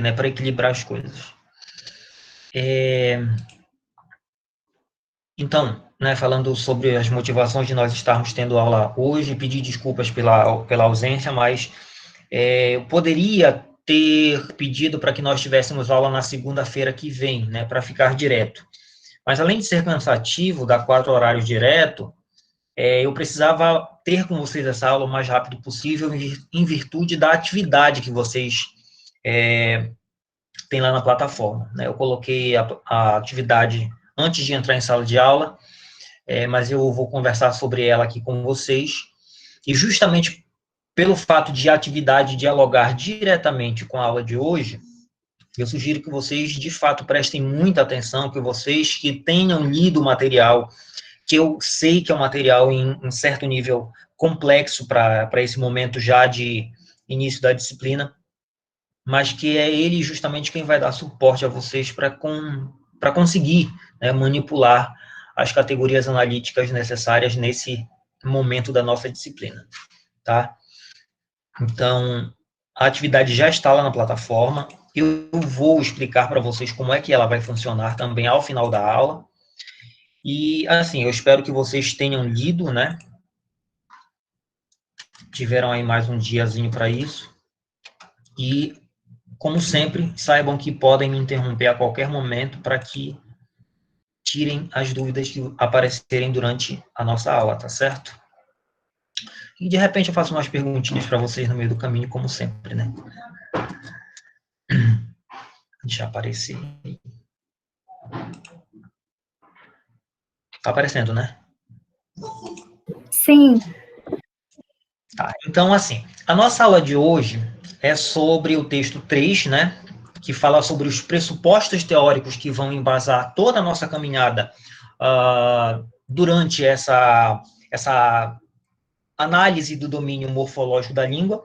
né, para equilibrar as coisas. Então, né, falando sobre as motivações de nós estarmos tendo aula hoje, pedir desculpas pela ausência, mas eu poderia ter pedido para que nós tivéssemos aula na segunda-feira que vem, né, para ficar direto. Mas, além de ser cansativo, dar 4 horários direto, eu precisava ter com vocês essa aula o mais rápido possível, em virtude da atividade que vocês têm lá na plataforma, né? Eu coloquei a atividade antes de entrar em sala de aula, mas eu vou conversar sobre ela aqui com vocês, e justamente pelo fato de a atividade dialogar diretamente com a aula de hoje, eu sugiro que vocês, de fato, prestem muita atenção, que vocês que tenham lido o material, que eu sei que é um material em certo nível complexo para esse momento já de início da disciplina, mas que é ele justamente quem vai dar suporte a vocês para conseguir, né, manipular as categorias analíticas necessárias nesse momento da nossa disciplina, tá? Então, a atividade já está lá na plataforma, eu vou explicar para vocês como é que ela vai funcionar também ao final da aula, e, assim, eu espero que vocês tenham lido, né, tiveram aí mais um diazinho para isso, e, como sempre, saibam que podem me interromper a qualquer momento para que tirem as dúvidas que aparecerem durante a nossa aula, tá certo? E, de repente, eu faço umas perguntinhas para vocês no meio do caminho, como sempre, né? Deixa aparecer. Tá aparecendo, né? Sim. Tá, então, assim, a nossa aula de hoje é sobre o texto 3, né? Que fala sobre os pressupostos teóricos que vão embasar toda a nossa caminhada durante essa análise do domínio morfológico da língua.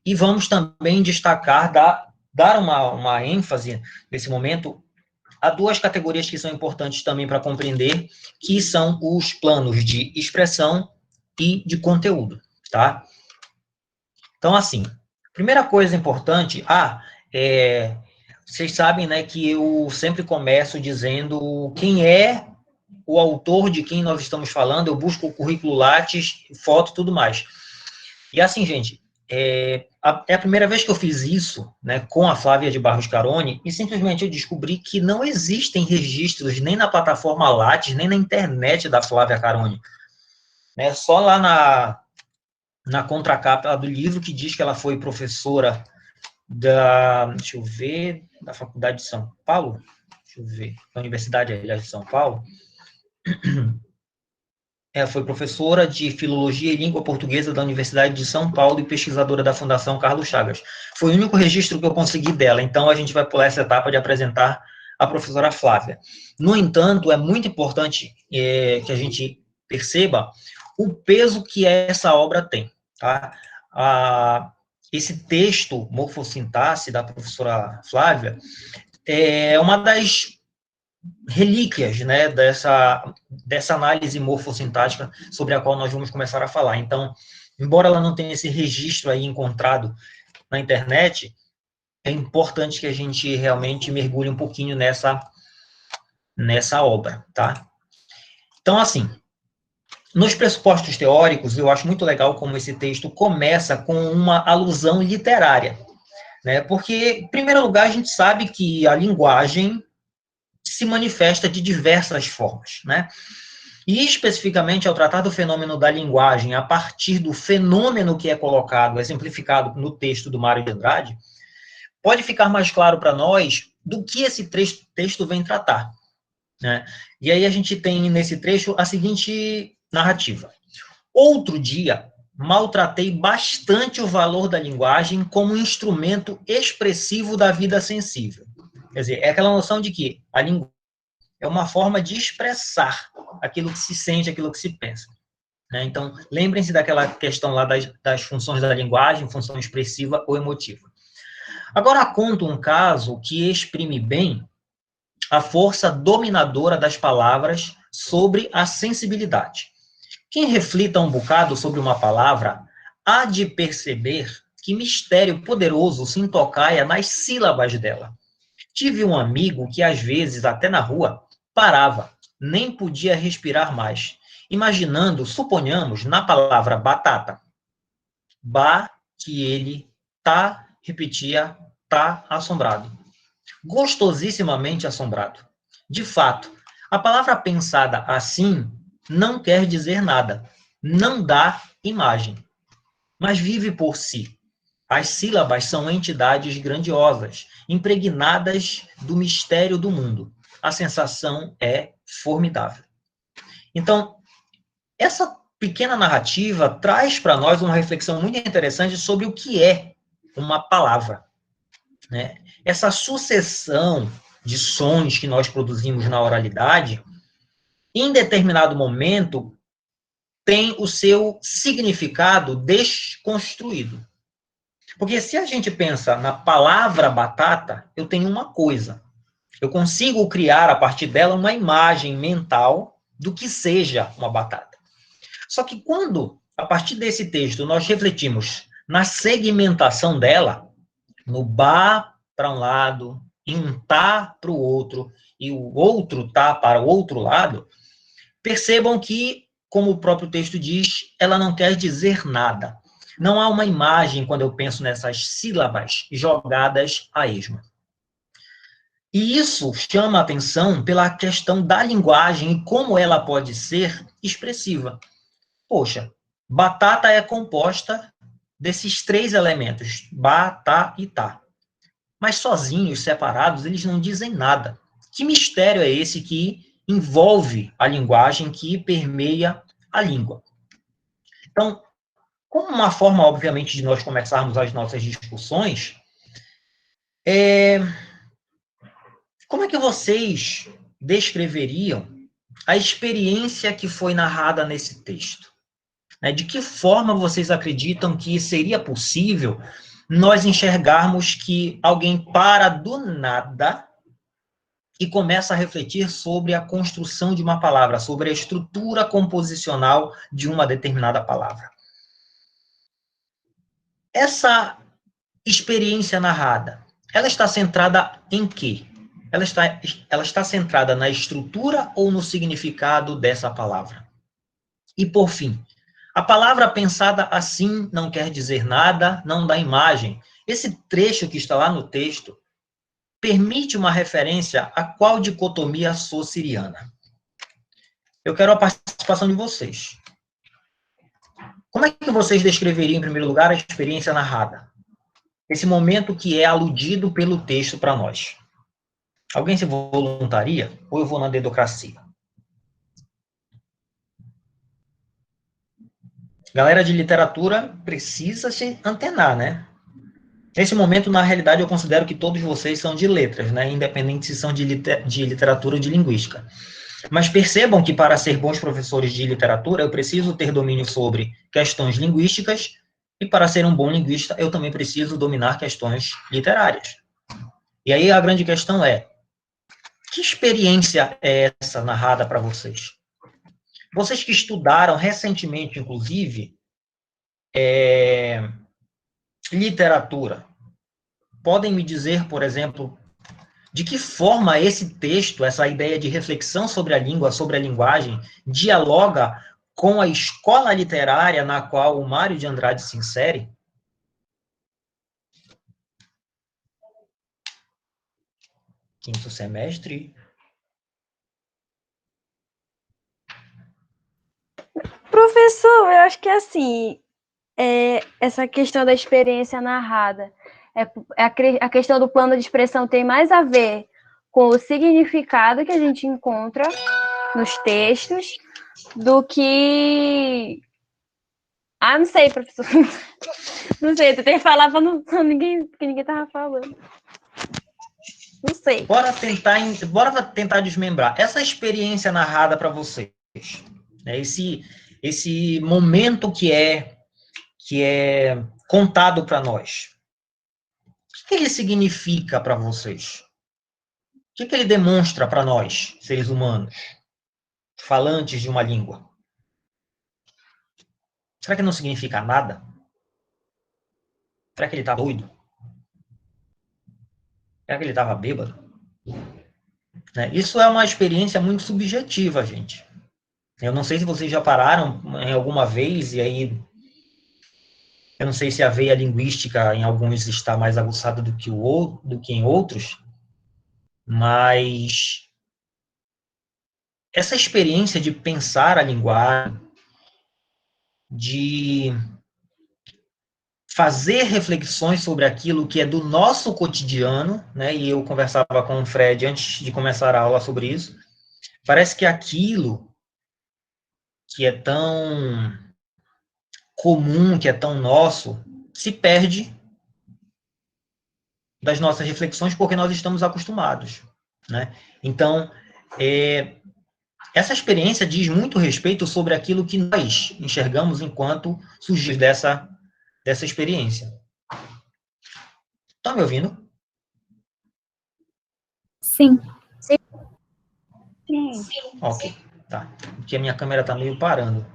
E vamos também destacar, dar uma ênfase nesse momento a 2 categorias que são importantes também para compreender, que são os planos de expressão e de conteúdo, tá? Então, assim, primeira coisa importante, vocês sabem, né, que eu sempre começo dizendo quem é o autor de quem nós estamos falando, eu busco o currículo Lattes, foto e tudo mais. E assim, gente, é a primeira vez que eu fiz isso, né, com a Flávia de Barros Caroni, e simplesmente eu descobri que não existem registros nem na plataforma Lattes, nem na internet da Flávia Caroni. Né, só lá na contracapa do livro, que diz que ela foi professora deixa eu ver, da Faculdade de São Paulo, deixa eu ver, da Universidade, aliás, de São Paulo. Foi professora de Filologia e Língua Portuguesa da Universidade de São Paulo e pesquisadora da Fundação Carlos Chagas. Foi o único registro que eu consegui dela, então a gente vai pular essa etapa de apresentar a professora Flávia. No entanto, é muito importante que a gente perceba o peso que essa obra tem, tá? Esse texto, Morfossintaxe, da professora Flávia, é uma das relíquias, né, dessa análise morfossintática sobre a qual nós vamos começar a falar. Então, embora ela não tenha esse registro aí encontrado na internet, é importante que a gente realmente mergulhe um pouquinho nessa obra, tá? Então, assim, nos pressupostos teóricos, eu acho muito legal como esse texto começa com uma alusão literária, né? Porque, em primeiro lugar, a gente sabe que a linguagem se manifesta de diversas formas, né? E, especificamente, ao tratar do fenômeno da linguagem, a partir do fenômeno que é colocado, exemplificado no texto do Mário de Andrade, pode ficar mais claro para nós do que esse texto vem tratar, né? E aí a gente tem, nesse trecho, a seguinte narrativa. Outro dia, maltratei bastante o valor da linguagem como instrumento expressivo da vida sensível. Quer dizer, é aquela noção de que a língua é uma forma de expressar aquilo que se sente, aquilo que se pensa, né? Então, lembrem-se daquela questão lá das funções da linguagem, função expressiva ou emotiva. Agora, conto um caso que exprime bem a força dominadora das palavras sobre a sensibilidade. Quem reflita um bocado sobre uma palavra há de perceber que mistério poderoso se intocaia nas sílabas dela. Tive um amigo que, às vezes, até na rua, parava, nem podia respirar mais, imaginando, suponhamos, na palavra batata. Ba, que ele, tá, repetia, tá assombrado. Gostosissimamente assombrado. De fato, a palavra pensada assim não quer dizer nada, não dá imagem, mas vive por si. As sílabas são entidades grandiosas, impregnadas do mistério do mundo. A sensação é formidável. Então, essa pequena narrativa traz para nós uma reflexão muito interessante sobre o que é uma palavra, né? Essa sucessão de sons que nós produzimos na oralidade, em determinado momento, tem o seu significado desconstruído. Porque se a gente pensa na palavra batata, eu tenho uma coisa. Eu consigo criar, a partir dela, uma imagem mental do que seja uma batata. Só que quando, a partir desse texto, nós refletimos na segmentação dela, no ba para um lado, e um tá para o outro, e o outro tá para o outro lado, percebam que, como o próprio texto diz, ela não quer dizer nada. Não há uma imagem quando eu penso nessas sílabas jogadas a esmo. E isso chama a atenção pela questão da linguagem e como ela pode ser expressiva. Poxa, batata é composta desses três elementos, ba, tá e tá. Mas sozinhos, separados, eles não dizem nada. Que mistério é esse que envolve a linguagem, que permeia a língua? Então, como uma forma, obviamente, de nós começarmos as nossas discussões, como é que vocês descreveriam a experiência que foi narrada nesse texto? De que forma vocês acreditam que seria possível nós enxergarmos que alguém para do nada e começa a refletir sobre a construção de uma palavra, sobre a estrutura composicional de uma determinada palavra? Essa experiência narrada, ela está centrada em quê? Ela está centrada na estrutura ou no significado dessa palavra? E, por fim, a palavra pensada assim não quer dizer nada, não dá imagem. Esse trecho que está lá no texto permite uma referência a qual dicotomia sou-siriana? Eu quero a participação de vocês. Como é que vocês descreveriam, em primeiro lugar, a experiência narrada? Esse momento que é aludido pelo texto para nós. Alguém se voluntaria? Ou eu vou na dedocracia? Galera de literatura precisa se antenar, né? Nesse momento, na realidade, eu considero que todos vocês são de letras, né? Independente se são de literatura ou de linguística. Mas percebam que, para ser bons professores de literatura, eu preciso ter domínio sobre questões linguísticas, e para ser um bom linguista, eu também preciso dominar questões literárias. E aí a grande questão é, que experiência é essa narrada para vocês? Vocês que estudaram recentemente, inclusive, literatura, podem me dizer, por exemplo, de que forma esse texto, essa ideia de reflexão sobre a língua, sobre a linguagem, dialoga com a escola literária na qual o Mário de Andrade se insere? Quinto semestre. Professor, eu acho que assim, essa questão da experiência narrada, a questão do plano de expressão tem mais a ver com o significado que a gente encontra nos textos do que... Ah, não sei, professor. Não sei, tu tem que falar para ninguém, porque ninguém tava falando. Não sei. Bora tentar desmembrar. Essa experiência narrada para vocês, né, esse momento que é contado para nós, o que ele significa para vocês? O que ele demonstra para nós, seres humanos, falantes de uma língua? Será que não significa nada? Será que ele estava doido? Será que ele estava bêbado? Né? Isso é uma experiência muito subjetiva, gente. Eu não sei se vocês já pararam em alguma vez, e aí eu não sei se a veia linguística em alguns está mais aguçada do que em outros, mas essa experiência de pensar a linguagem, de fazer reflexões sobre aquilo que é do nosso cotidiano, né? E eu conversava com o Fred antes de começar a aula sobre isso. Parece que aquilo que é tão comum, que é tão nosso, se perde das nossas reflexões porque nós estamos acostumados, né? Então, essa experiência diz muito respeito sobre aquilo que nós enxergamos enquanto sujeitos dessa experiência. Tá me ouvindo? Sim. Sim. Ok, tá. Porque a minha câmera tá meio parando.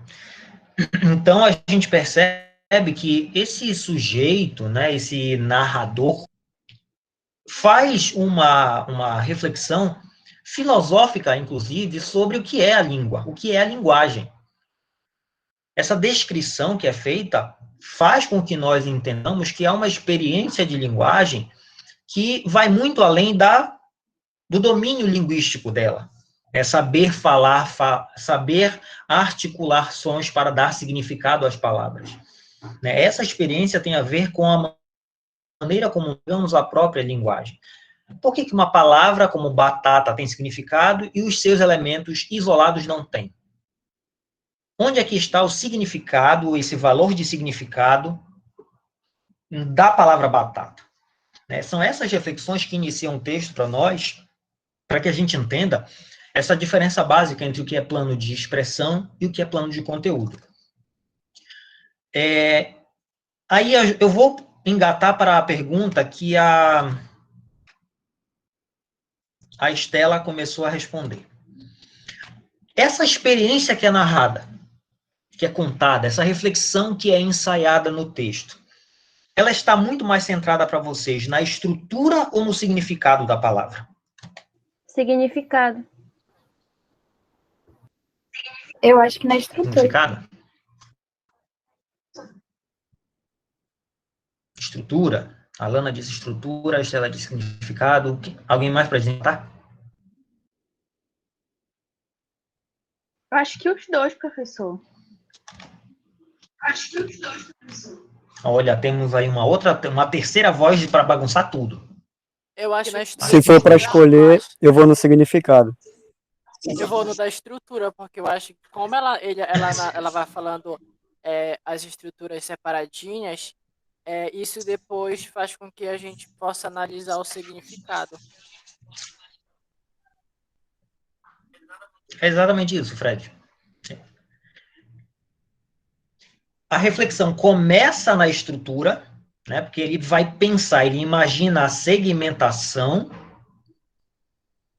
Então, a gente percebe que esse sujeito, né, esse narrador, faz uma reflexão filosófica, inclusive, sobre o que é a língua, o que é a linguagem. Essa descrição que é feita faz com que nós entendamos que há uma experiência de linguagem que vai muito além do domínio linguístico dela. É saber falar, saber articular sons para dar significado às palavras. Né? Essa experiência tem a ver com a maneira como usamos a própria linguagem. Por que uma palavra como batata tem significado e os seus elementos isolados não têm? Onde é que está o significado, esse valor de significado da palavra batata? Né? São essas reflexões que iniciam o texto para nós, para que a gente entenda essa diferença básica entre o que é plano de expressão e o que é plano de conteúdo. Aí eu vou engatar para a pergunta que a Estela começou a responder. Essa experiência que é narrada, que é contada, essa reflexão que é ensaiada no texto, ela está muito mais centrada para vocês na estrutura ou no significado da palavra? Significado. Eu acho que na estrutura. Significado? Estrutura? A Lana disse estrutura, a Estela disse significado. Alguém mais para adiantar? Eu acho que os dois, professor. Olha, temos aí uma terceira voz para bagunçar tudo. Eu acho que Se for para escolher, eu vou no significado. eu vou no da estrutura, porque eu acho que como ela vai falando as estruturas separadinhas, isso depois faz com que a gente possa analisar o significado. É exatamente isso, Fred. A reflexão começa na estrutura, né, porque ele vai pensar, ele imagina a segmentação,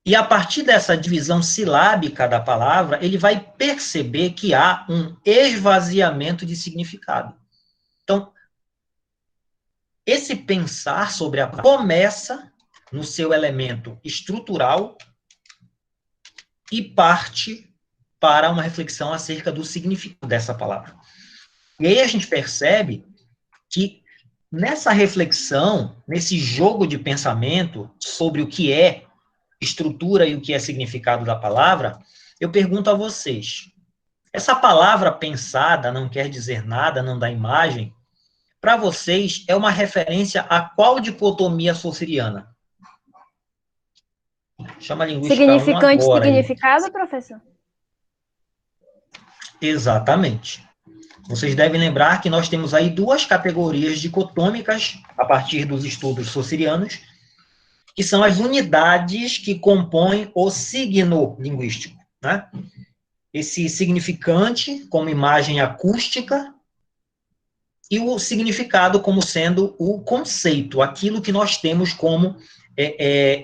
e a partir dessa divisão silábica da palavra, ele vai perceber que há um esvaziamento de significado. Então, esse pensar sobre a palavra começa no seu elemento estrutural e parte para uma reflexão acerca do significado dessa palavra. E aí a gente percebe que nessa reflexão, nesse jogo de pensamento sobre o que é estrutura e o que é significado da palavra, eu pergunto a vocês, essa palavra pensada não quer dizer nada, não dá imagem, para vocês é uma referência a qual dicotomia saussuriana? Chama a linguística Significante e agora, significado, aí. professor? Exatamente. Vocês devem lembrar que nós temos aí duas categorias dicotômicas a partir dos estudos saussurianos, que são as unidades que compõem o signo linguístico, né? Esse significante como imagem acústica e o significado como sendo o conceito, aquilo que nós temos como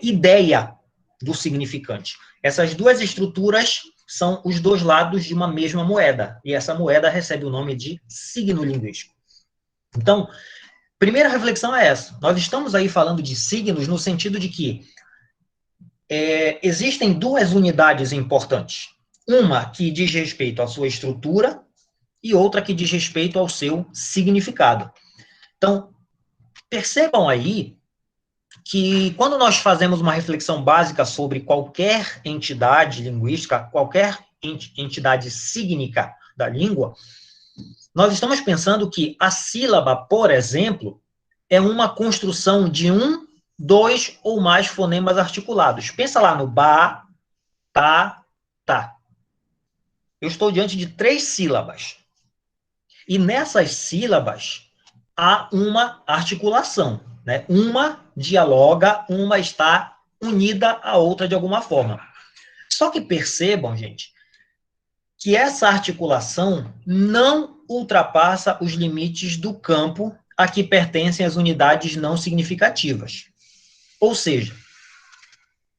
ideia do significante. Essas duas estruturas são os dois lados de uma mesma moeda, e essa moeda recebe o nome de signo linguístico. Então, primeira reflexão é essa. Nós estamos aí falando de signos no sentido de que existem duas unidades importantes. Uma que diz respeito à sua estrutura e outra que diz respeito ao seu significado. Então, percebam aí que quando nós fazemos uma reflexão básica sobre qualquer entidade linguística, qualquer entidade sígnica da língua, nós estamos pensando que a sílaba, por exemplo, é uma construção de um, dois ou mais fonemas articulados. Pensa lá no ba, ta, ta. Eu estou diante de 3 sílabas. E nessas sílabas há uma articulação, né? Uma dialoga, uma está unida à outra de alguma forma. Só que percebam, gente, que essa articulação não ultrapassa os limites do campo a que pertencem as unidades não significativas. Ou seja,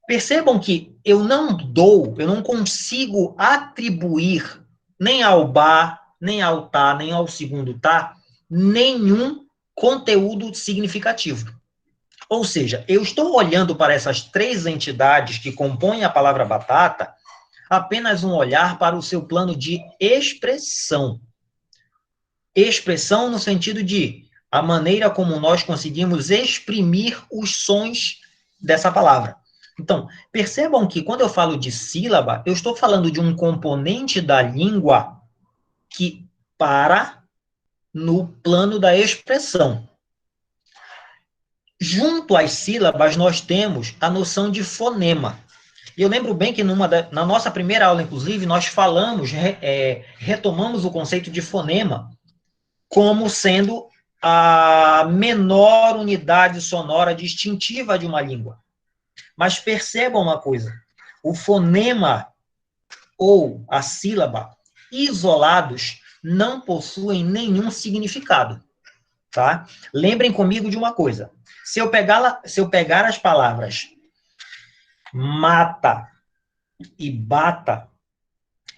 percebam que eu não consigo atribuir nem ao ba, nem ao tá, nem ao segundo tá, nenhum conteúdo significativo. Ou seja, eu estou olhando para essas 3 entidades que compõem a palavra batata, apenas um olhar para o seu plano de expressão. Expressão no sentido de a maneira como nós conseguimos exprimir os sons dessa palavra. Então, percebam que quando eu falo de sílaba, eu estou falando de um componente da língua que para no plano da expressão. Junto às sílabas, nós temos a noção de fonema. Eu lembro bem que na nossa primeira aula, inclusive, nós falamos, retomamos o conceito de fonema como sendo a menor unidade sonora distintiva de uma língua. Mas percebam uma coisa, o fonema ou a sílaba isolados não possuem nenhum significado, tá? Lembrem comigo de uma coisa, se eu pegar as palavras mata e bata,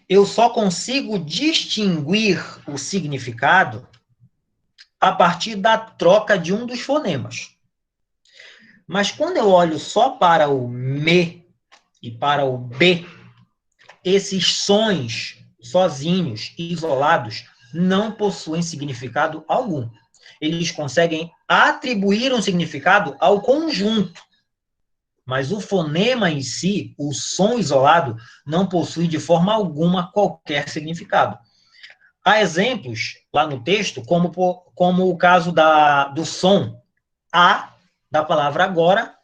eu só consigo distinguir o significado a partir da troca de um dos fonemas. Mas quando eu olho só para o me e para o b, esses sons sozinhos, isolados, não possuem significado algum. Eles conseguem atribuir um significado ao conjunto, mas o fonema em si, o som isolado, não possui de forma alguma qualquer significado. Há exemplos lá no texto, como o caso do som a, da palavra agora,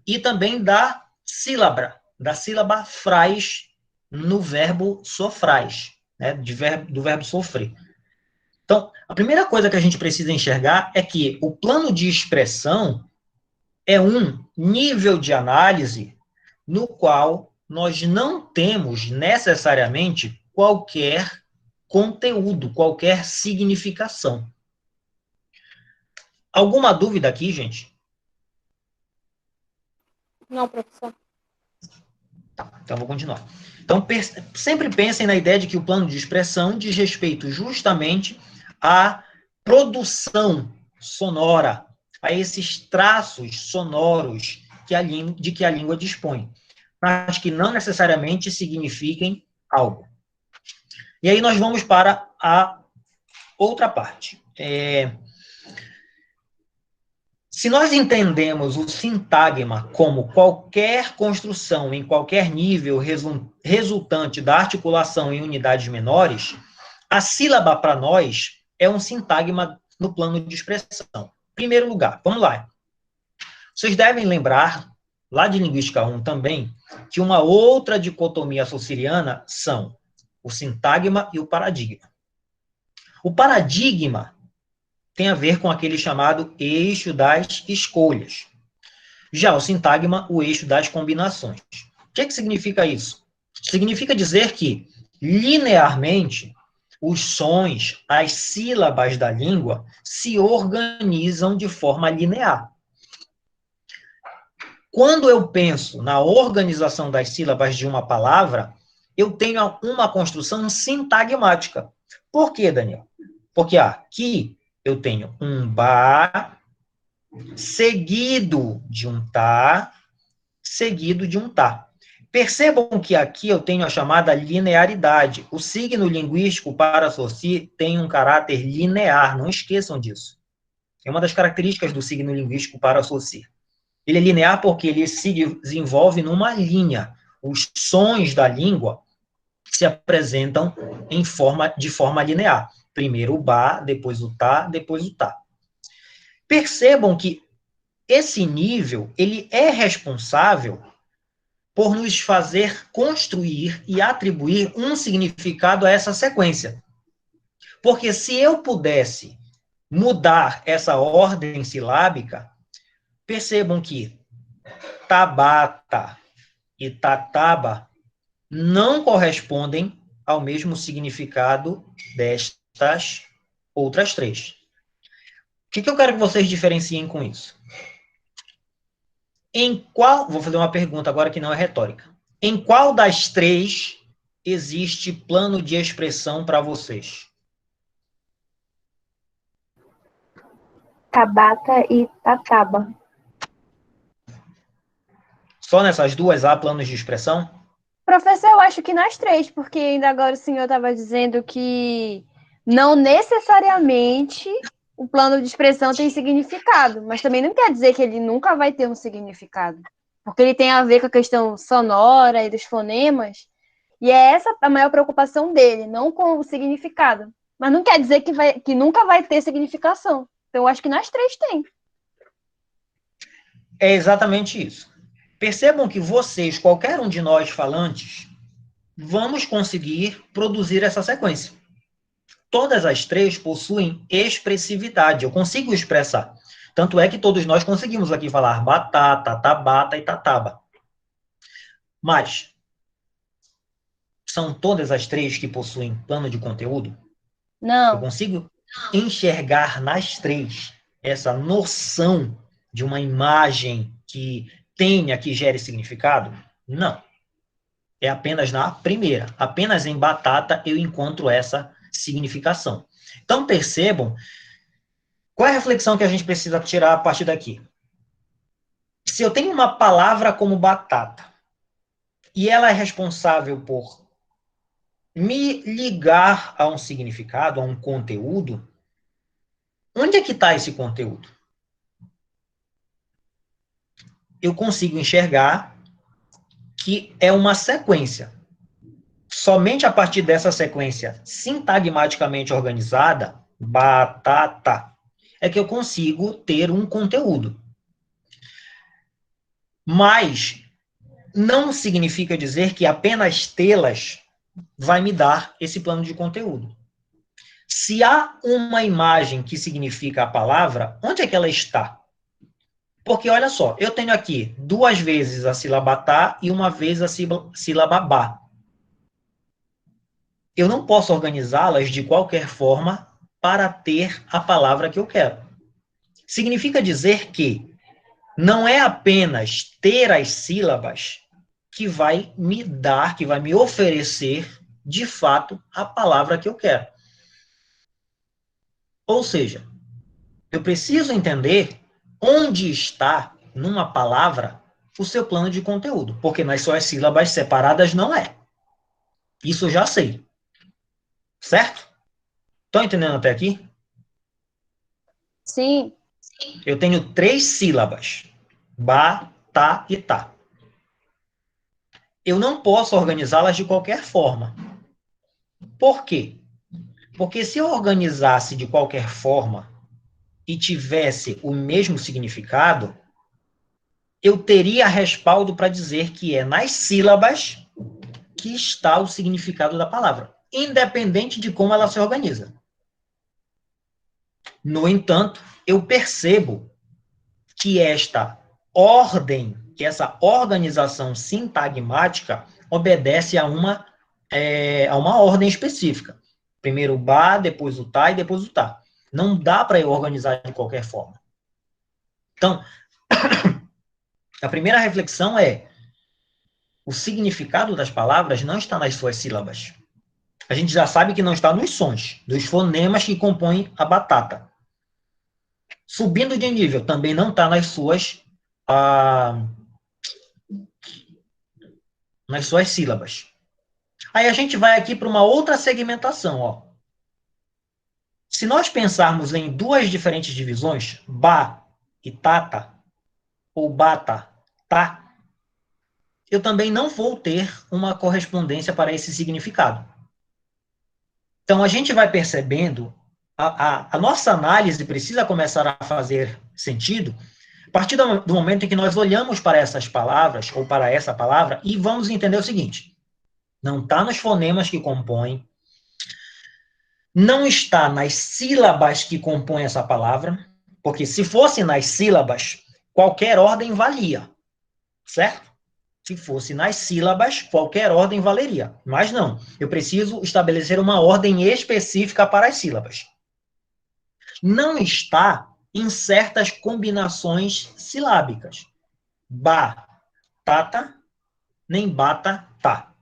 e também da sílaba fraz no verbo sofrais, né, do verbo sofrer. Então, a primeira coisa que a gente precisa enxergar é que o plano de expressão é um nível de análise no qual nós não temos necessariamente qualquer conteúdo, qualquer significação. Alguma dúvida aqui, gente? Não, professor. Tá, então vou continuar. Então, sempre pensem na ideia de que o plano de expressão diz respeito justamente à produção sonora, a esses traços sonoros de que a língua dispõe, mas que não necessariamente signifiquem algo. E aí nós vamos para a outra parte. Se nós entendemos o sintagma como qualquer construção em qualquer nível resultante da articulação em unidades menores, a sílaba para nós é um sintagma no plano de expressão. Em primeiro lugar, vamos lá. Vocês devem lembrar, lá de Linguística 1 também, que uma outra dicotomia saussuriana são o sintagma e o paradigma. O paradigma tem a ver com aquele chamado eixo das escolhas. Já o sintagma, o eixo das combinações. O que significa isso? Significa dizer que, linearmente, os sons, as sílabas da língua, se organizam de forma linear. Quando eu penso na organização das sílabas de uma palavra, eu tenho uma construção sintagmática. Por quê, Daniel? Porque aqui eu tenho um ba, seguido de um tá, seguido de um tá. Percebam que aqui eu tenho a chamada linearidade. O signo linguístico para associ tem um caráter linear, não esqueçam disso. É uma das características do signo linguístico para associ. Ele é linear porque ele se desenvolve numa linha. Os sons da língua se apresentam de forma linear. Primeiro o ba, depois o tá, depois o tá. Percebam que esse nível, ele é responsável por nos fazer construir e atribuir um significado a essa sequência. Porque se eu pudesse mudar essa ordem silábica, percebam que tabata e tataba não correspondem ao mesmo significado destas outras três. O que eu quero que vocês diferenciem com isso? Vou fazer uma pergunta agora que não é retórica. Em qual das três existe plano de expressão para vocês? Tabata e tataba. Só nessas duas há planos de expressão? Professor, eu acho que nas três, porque ainda agora o senhor estava dizendo que não necessariamente o plano de expressão tem significado, mas também não quer dizer que ele nunca vai ter um significado, porque ele tem a ver com a questão sonora e dos fonemas, e é essa a maior preocupação dele, não com o significado. Mas não quer dizer que nunca vai ter significação. Então, eu acho que nas três tem. É exatamente isso. Percebam que vocês, qualquer um de nós falantes, vamos conseguir produzir essa sequência. Todas as três possuem expressividade, eu consigo expressar. Tanto é que todos nós conseguimos aqui falar batata, tabata e tataba. Mas, são todas as três que possuem plano de conteúdo? Eu Não. consigo enxergar nas três essa noção de uma imagem que tenha, que gere significado? Não. É apenas na primeira. Apenas em batata eu encontro essa significação. Então, percebam qual é a reflexão que a gente precisa tirar a partir daqui. Se eu tenho uma palavra como batata, e ela é responsável por me ligar a um significado, a um conteúdo, onde é que está esse conteúdo? Eu consigo enxergar que é uma sequência. Somente a partir dessa sequência sintagmaticamente organizada, batata, é que eu consigo ter um conteúdo. Mas não significa dizer que apenas tê-las vai me dar esse plano de conteúdo. Se há uma imagem que significa a palavra, onde é que ela está? Porque, olha só, eu tenho aqui 2 vezes a sílaba tá e 1 vez a sílaba ba. Eu não posso organizá-las de qualquer forma para ter a palavra que eu quero. Significa dizer que não é apenas ter as sílabas que vai me dar, que vai me oferecer, de fato, a palavra que eu quero. Ou seja, eu preciso entender onde está, numa palavra, o seu plano de conteúdo, porque nas suas sílabas separadas não é. Isso eu já sei. Certo? Estão entendendo até aqui? Sim. Eu tenho 3 sílabas. Ba, tá e tá. Eu não posso organizá-las de qualquer forma. Por quê? Porque se eu organizasse de qualquer forma e tivesse o mesmo significado, eu teria respaldo para dizer que é nas sílabas que está o significado da palavra, independente de como ela se organiza. No entanto, eu percebo que esta ordem, que essa organização sintagmática obedece a uma ordem específica. Primeiro o ba, depois o tá e depois o tá. Não dá para eu organizar de qualquer forma. Então, a primeira reflexão é: o significado das palavras não está nas suas sílabas. A gente já sabe que não está nos sons, dos fonemas que compõem a batata. Subindo de nível, também não está nas suas sílabas. Aí a gente vai aqui para uma outra segmentação, ó. Se nós pensarmos em duas diferentes divisões, ba e tata, ou bata, tá, eu também não vou ter uma correspondência para esse significado. Então, a gente vai percebendo, a nossa análise precisa começar a fazer sentido a partir do momento em que nós olhamos para essas palavras, ou para essa palavra, e vamos entender o seguinte: não está nos fonemas que compõem, não está nas sílabas que compõem essa palavra, porque se fosse nas sílabas, qualquer ordem valia, certo? Se fosse nas sílabas, qualquer ordem valeria. Mas não, eu preciso estabelecer uma ordem específica para as sílabas. Não está em certas combinações silábicas. Ba, tata, nem bata, tá.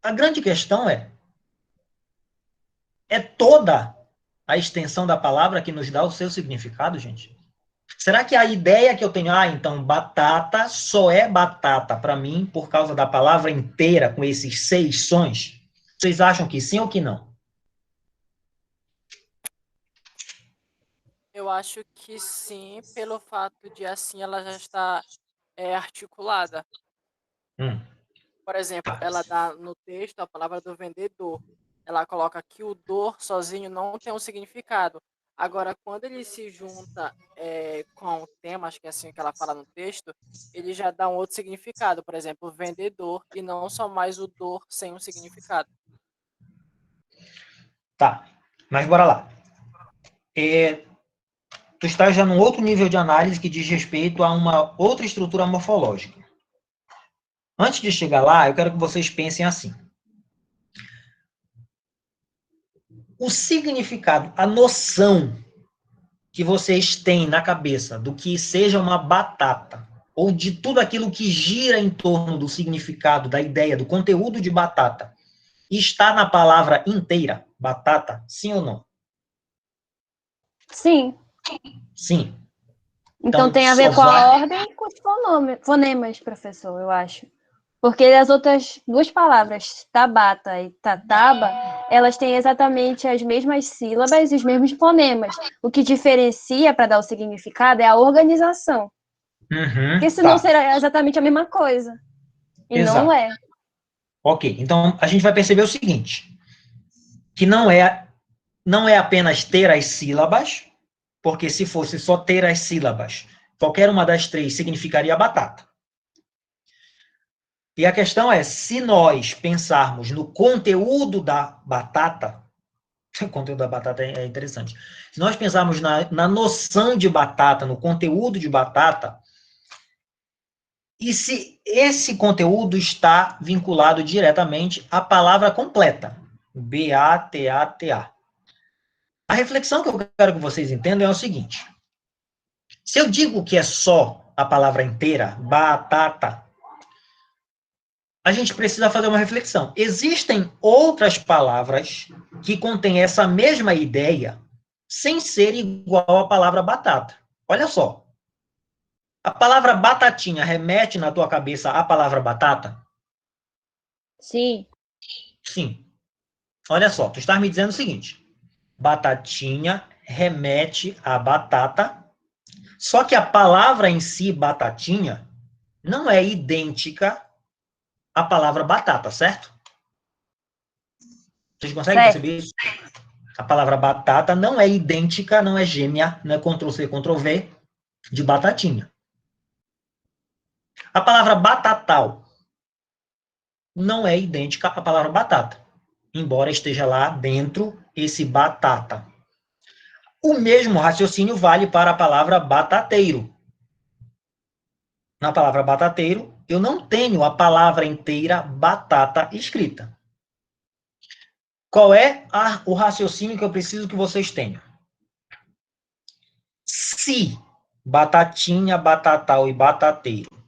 A grande questão é toda a extensão da palavra que nos dá o seu significado, gente? Será que a ideia que eu tenho, então batata só é batata para mim por causa da palavra inteira com esses 6 sons? Vocês acham que sim ou que não? Eu acho que sim, pelo fato de assim ela já está articulada. Por exemplo, ela dá no texto a palavra do vendedor. Ela coloca que o dor sozinho não tem um significado. Agora, quando ele se junta com o tema, acho que é assim que ela fala no texto, ele já dá um outro significado. Por exemplo, vendedor, e não só mais o dor sem um significado. Tá, mas bora lá. Tu estás já num outro nível de análise que diz respeito a uma outra estrutura morfológica. Antes de chegar lá, eu quero que vocês pensem assim. O significado, a noção que vocês têm na cabeça do que seja uma batata, ou de tudo aquilo que gira em torno do significado, da ideia, do conteúdo de batata, está na palavra inteira, batata, sim ou não? Sim. Sim. Então tem a ver com a ordem e com os fonemas, professor, eu acho. Porque as outras duas palavras, tabata e tataba, elas têm exatamente as mesmas sílabas e os mesmos fonemas. O que diferencia para dar o significado é a organização. Porque senão será exatamente a mesma coisa. E exato. Não é. Ok, então a gente vai perceber o seguinte, que não é apenas ter as sílabas, porque se fosse só ter as sílabas, qualquer uma das 3 significaria batata. E a questão é, se nós pensarmos no conteúdo da batata, o conteúdo da batata é interessante, se nós pensarmos na noção de batata, no conteúdo de batata, e se esse conteúdo está vinculado diretamente à palavra completa, B-A-T-A-T-A. A reflexão que eu quero que vocês entendam é o seguinte, se eu digo que é só a palavra inteira, batata, a gente precisa fazer uma reflexão. Existem outras palavras que contêm essa mesma ideia sem ser igual à palavra batata. Olha só. A palavra batatinha remete na tua cabeça à palavra batata? Sim. Sim. Olha só, tu estás me dizendo o seguinte. Batatinha remete à batata, só que a palavra em si, batatinha, não é idêntica à palavra batata, certo? Vocês conseguem perceber isso? A palavra batata não é idêntica, não é gêmea, não é Ctrl+C, Ctrl+V de batatinha. A palavra batatal não é idêntica à palavra batata, embora esteja lá dentro esse batata. O mesmo raciocínio vale para a palavra batateiro. Na palavra batateiro, eu não tenho a palavra inteira batata escrita. Qual é o raciocínio que eu preciso que vocês tenham? Se batatinha, batatal e batateiro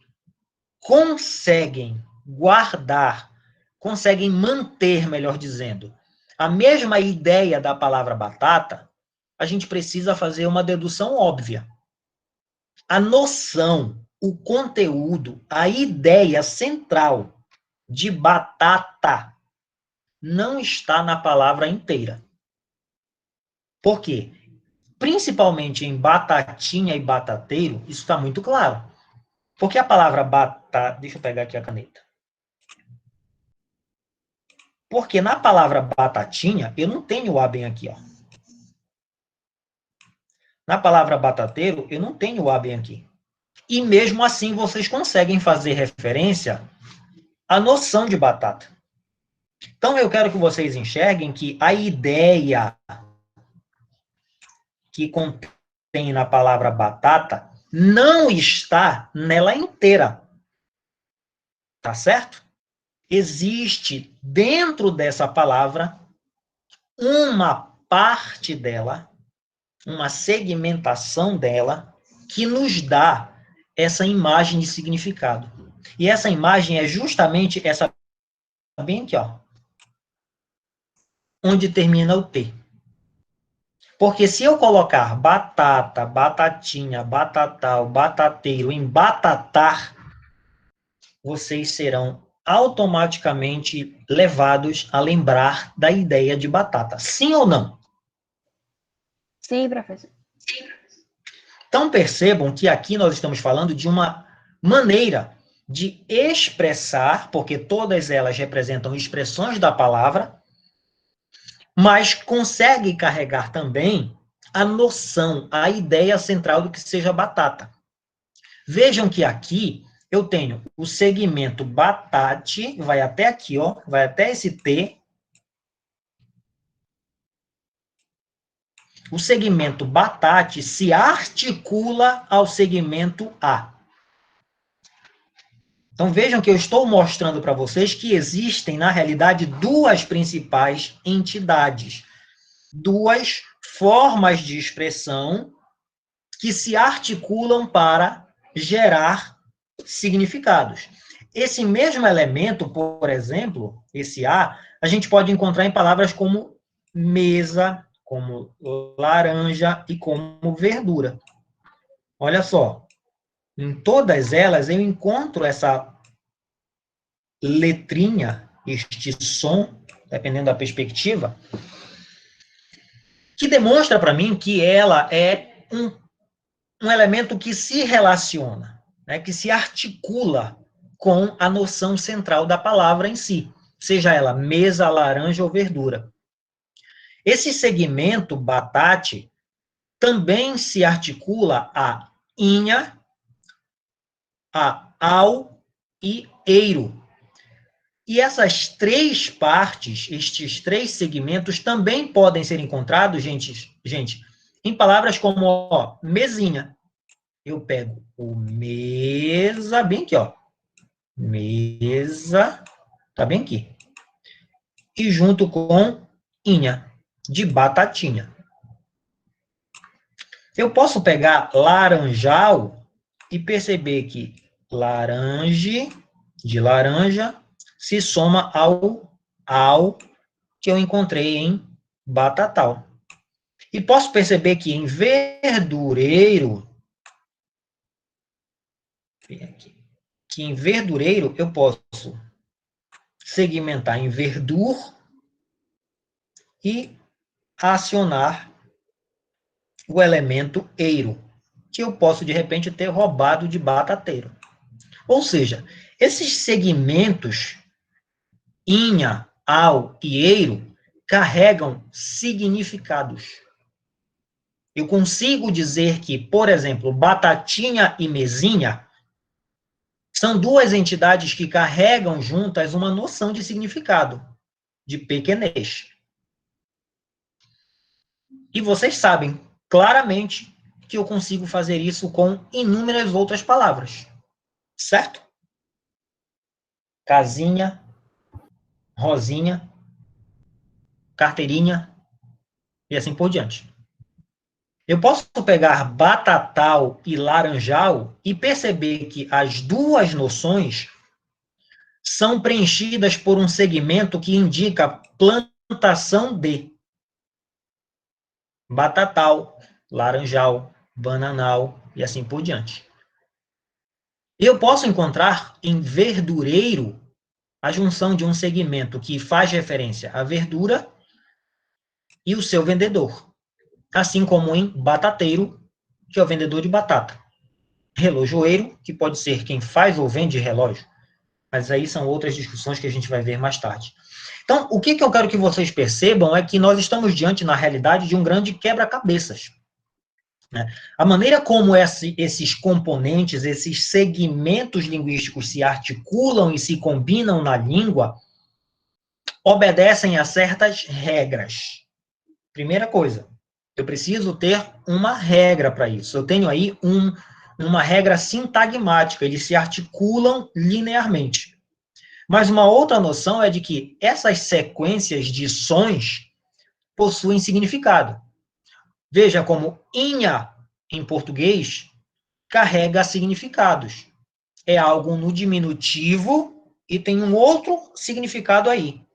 conseguem guardar, conseguem manter, melhor dizendo, a mesma ideia da palavra batata, a gente precisa fazer uma dedução óbvia. A noção, o conteúdo, a ideia central de batata não está na palavra inteira. Por quê? Principalmente em batatinha e batateiro, isso está muito claro. Porque a palavra batata... Deixa eu pegar aqui a caneta. Porque na palavra batatinha, eu não tenho o A bem aqui, ó. Na palavra batateiro, eu não tenho o A bem aqui. E mesmo assim, vocês conseguem fazer referência à noção de batata. Então, eu quero que vocês enxerguem que a ideia que contém na palavra batata não está nela inteira. Tá certo? Existe dentro dessa palavra uma parte dela, uma segmentação dela, que nos dá essa imagem de significado. E essa imagem é justamente essa bem aqui, ó, onde termina o T. Porque se eu colocar batata, batatinha, batatal, batateiro em batatar, vocês serão automaticamente levados a lembrar da ideia de batata. Sim ou não? Sim, professor. Então, percebam que aqui nós estamos falando de uma maneira de expressar, porque todas elas representam expressões da palavra, mas consegue carregar também a noção, a ideia central do que seja batata. Vejam que aqui eu tenho o segmento batate, vai até aqui, ó, vai até esse T. O segmento batate se articula ao segmento A. Então vejam que eu estou mostrando para vocês que existem, na realidade, duas principais entidades, duas formas de expressão que se articulam para gerar significados. Esse mesmo elemento, por exemplo, esse A, a gente pode encontrar em palavras como mesa, como laranja e como verdura. Olha só, em todas elas eu encontro essa letrinha, este som, dependendo da perspectiva, que demonstra para mim que ela é um elemento que se relaciona, né, que se articula com a noção central da palavra em si, seja ela mesa, laranja ou verdura. Esse segmento batate também se articula a inha, a ao e eiro. E essas três partes, estes três segmentos, também podem ser encontrados, gente, em palavras como, ó, mesinha. Eu pego o mesa, bem aqui, ó. Mesa, tá bem aqui. E junto com inha, de batatinha. Eu posso pegar laranjal e perceber que larange, de laranja, se soma ao que eu encontrei em batatal. E posso perceber que em verdureiro, eu posso segmentar em verdur e acionar o elemento eiro, que eu posso, de repente, ter roubado de batateiro. Ou seja, esses segmentos, inha, ao e eiro, carregam significados. Eu consigo dizer que, por exemplo, batatinha e mesinha são duas entidades que carregam juntas uma noção de significado, de pequenez. E vocês sabem claramente que eu consigo fazer isso com inúmeras outras palavras. Certo? Casinha, rosinha, carteirinha e assim por diante. Eu posso pegar batatal e laranjal e perceber que as duas noções são preenchidas por um segmento que indica plantação de. batatal, laranjal, bananal e assim por diante. Eu posso encontrar em verdureiro a junção de um segmento que faz referência à verdura e o seu vendedor, assim como em batateiro, que é o vendedor de batata. Relojoeiro, que pode ser quem faz ou vende relógio, mas aí são outras discussões que a gente vai ver mais tarde. Então, o que eu quero que vocês percebam é que nós estamos diante, na realidade, de um grande quebra-cabeças. Né? A maneira como esses componentes, esses segmentos linguísticos se articulam e se combinam na língua, obedecem a certas regras. Primeira coisa, eu preciso ter uma regra para isso. Eu tenho aí uma regra sintagmática, eles se articulam linearmente. Mas uma outra noção é de que essas sequências de sons possuem significado. Veja como inha, em português, carrega significados. É algo no diminutivo e tem um outro significado aí.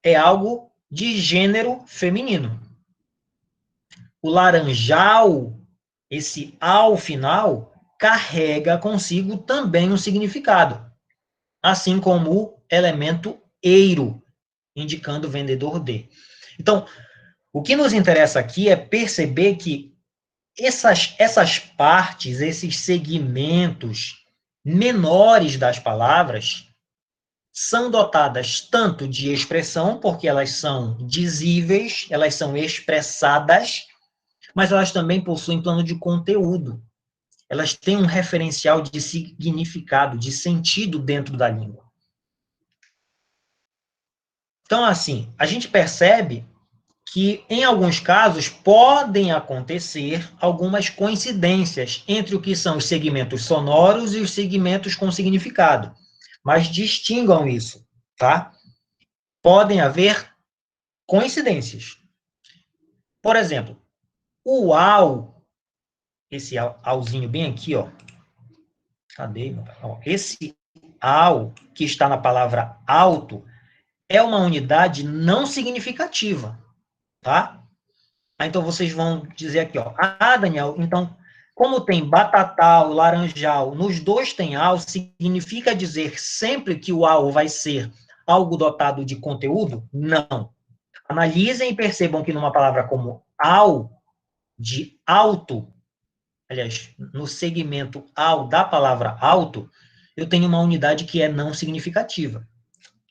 É algo de gênero feminino. O laranjal, esse ao final, carrega consigo também um significado, assim como o elemento eiro, indicando vendedor de. Então, o que nos interessa aqui é perceber que essas partes, esses segmentos menores das palavras, são dotadas tanto de expressão, porque elas são dizíveis, elas são expressadas, mas elas também possuem plano de conteúdo. Elas têm um referencial de significado, de sentido dentro da língua. Então, assim, a gente percebe que, em alguns casos, podem acontecer algumas coincidências entre o que são os segmentos sonoros e os segmentos com significado. Mas distingam isso, tá? Podem haver coincidências. Por exemplo, o au, esse auzinho bem aqui, ó. Cadê, meu pai? Ó, esse au, que está na palavra alto, é uma unidade não significativa, tá? Então, vocês vão dizer aqui, ó. Ah, Daniel, então, como tem batatal, laranjal, nos dois tem au, significa dizer sempre que o au vai ser algo dotado de conteúdo? Não. Analisem e percebam que numa palavra como au, de alto, aliás, no segmento ao da palavra alto, eu tenho uma unidade que é não significativa.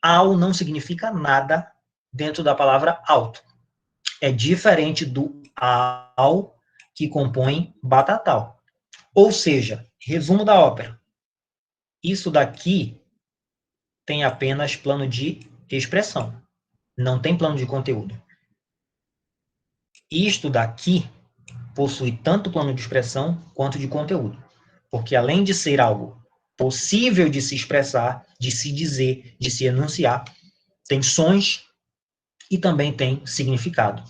Ao não significa nada dentro da palavra alto. É diferente do ao que compõe batatal. Ou seja, resumo da ópera. Isso daqui tem apenas plano de expressão. Não tem plano de conteúdo. Isto daqui possui tanto plano de expressão quanto de conteúdo. Porque além de ser algo possível de se expressar, de se dizer, de se enunciar, tem sons e também tem significado.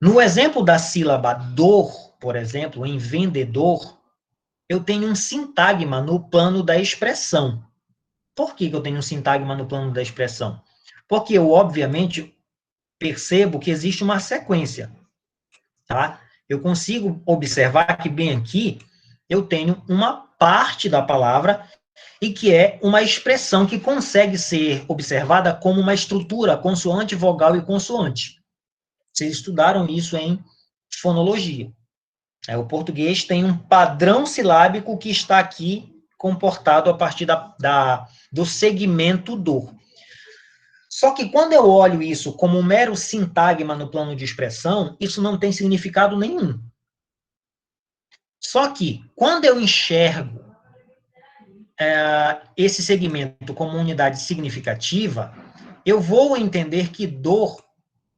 No exemplo da sílaba dor, por exemplo, em vendedor, eu tenho um sintagma no plano da expressão. Por que eu tenho um sintagma no plano da expressão? Porque eu, obviamente, percebo que existe uma sequência, tá? Eu consigo observar que bem aqui eu tenho uma parte da palavra e que é uma expressão que consegue ser observada como uma estrutura consoante, vogal e consoante. Vocês estudaram isso em fonologia. O português tem um padrão silábico que está aqui comportado a partir do segmento do. Só que quando eu olho isso como um mero sintagma no plano de expressão, isso não tem significado nenhum. Só que quando eu enxergo esse segmento como unidade significativa, eu vou entender que dor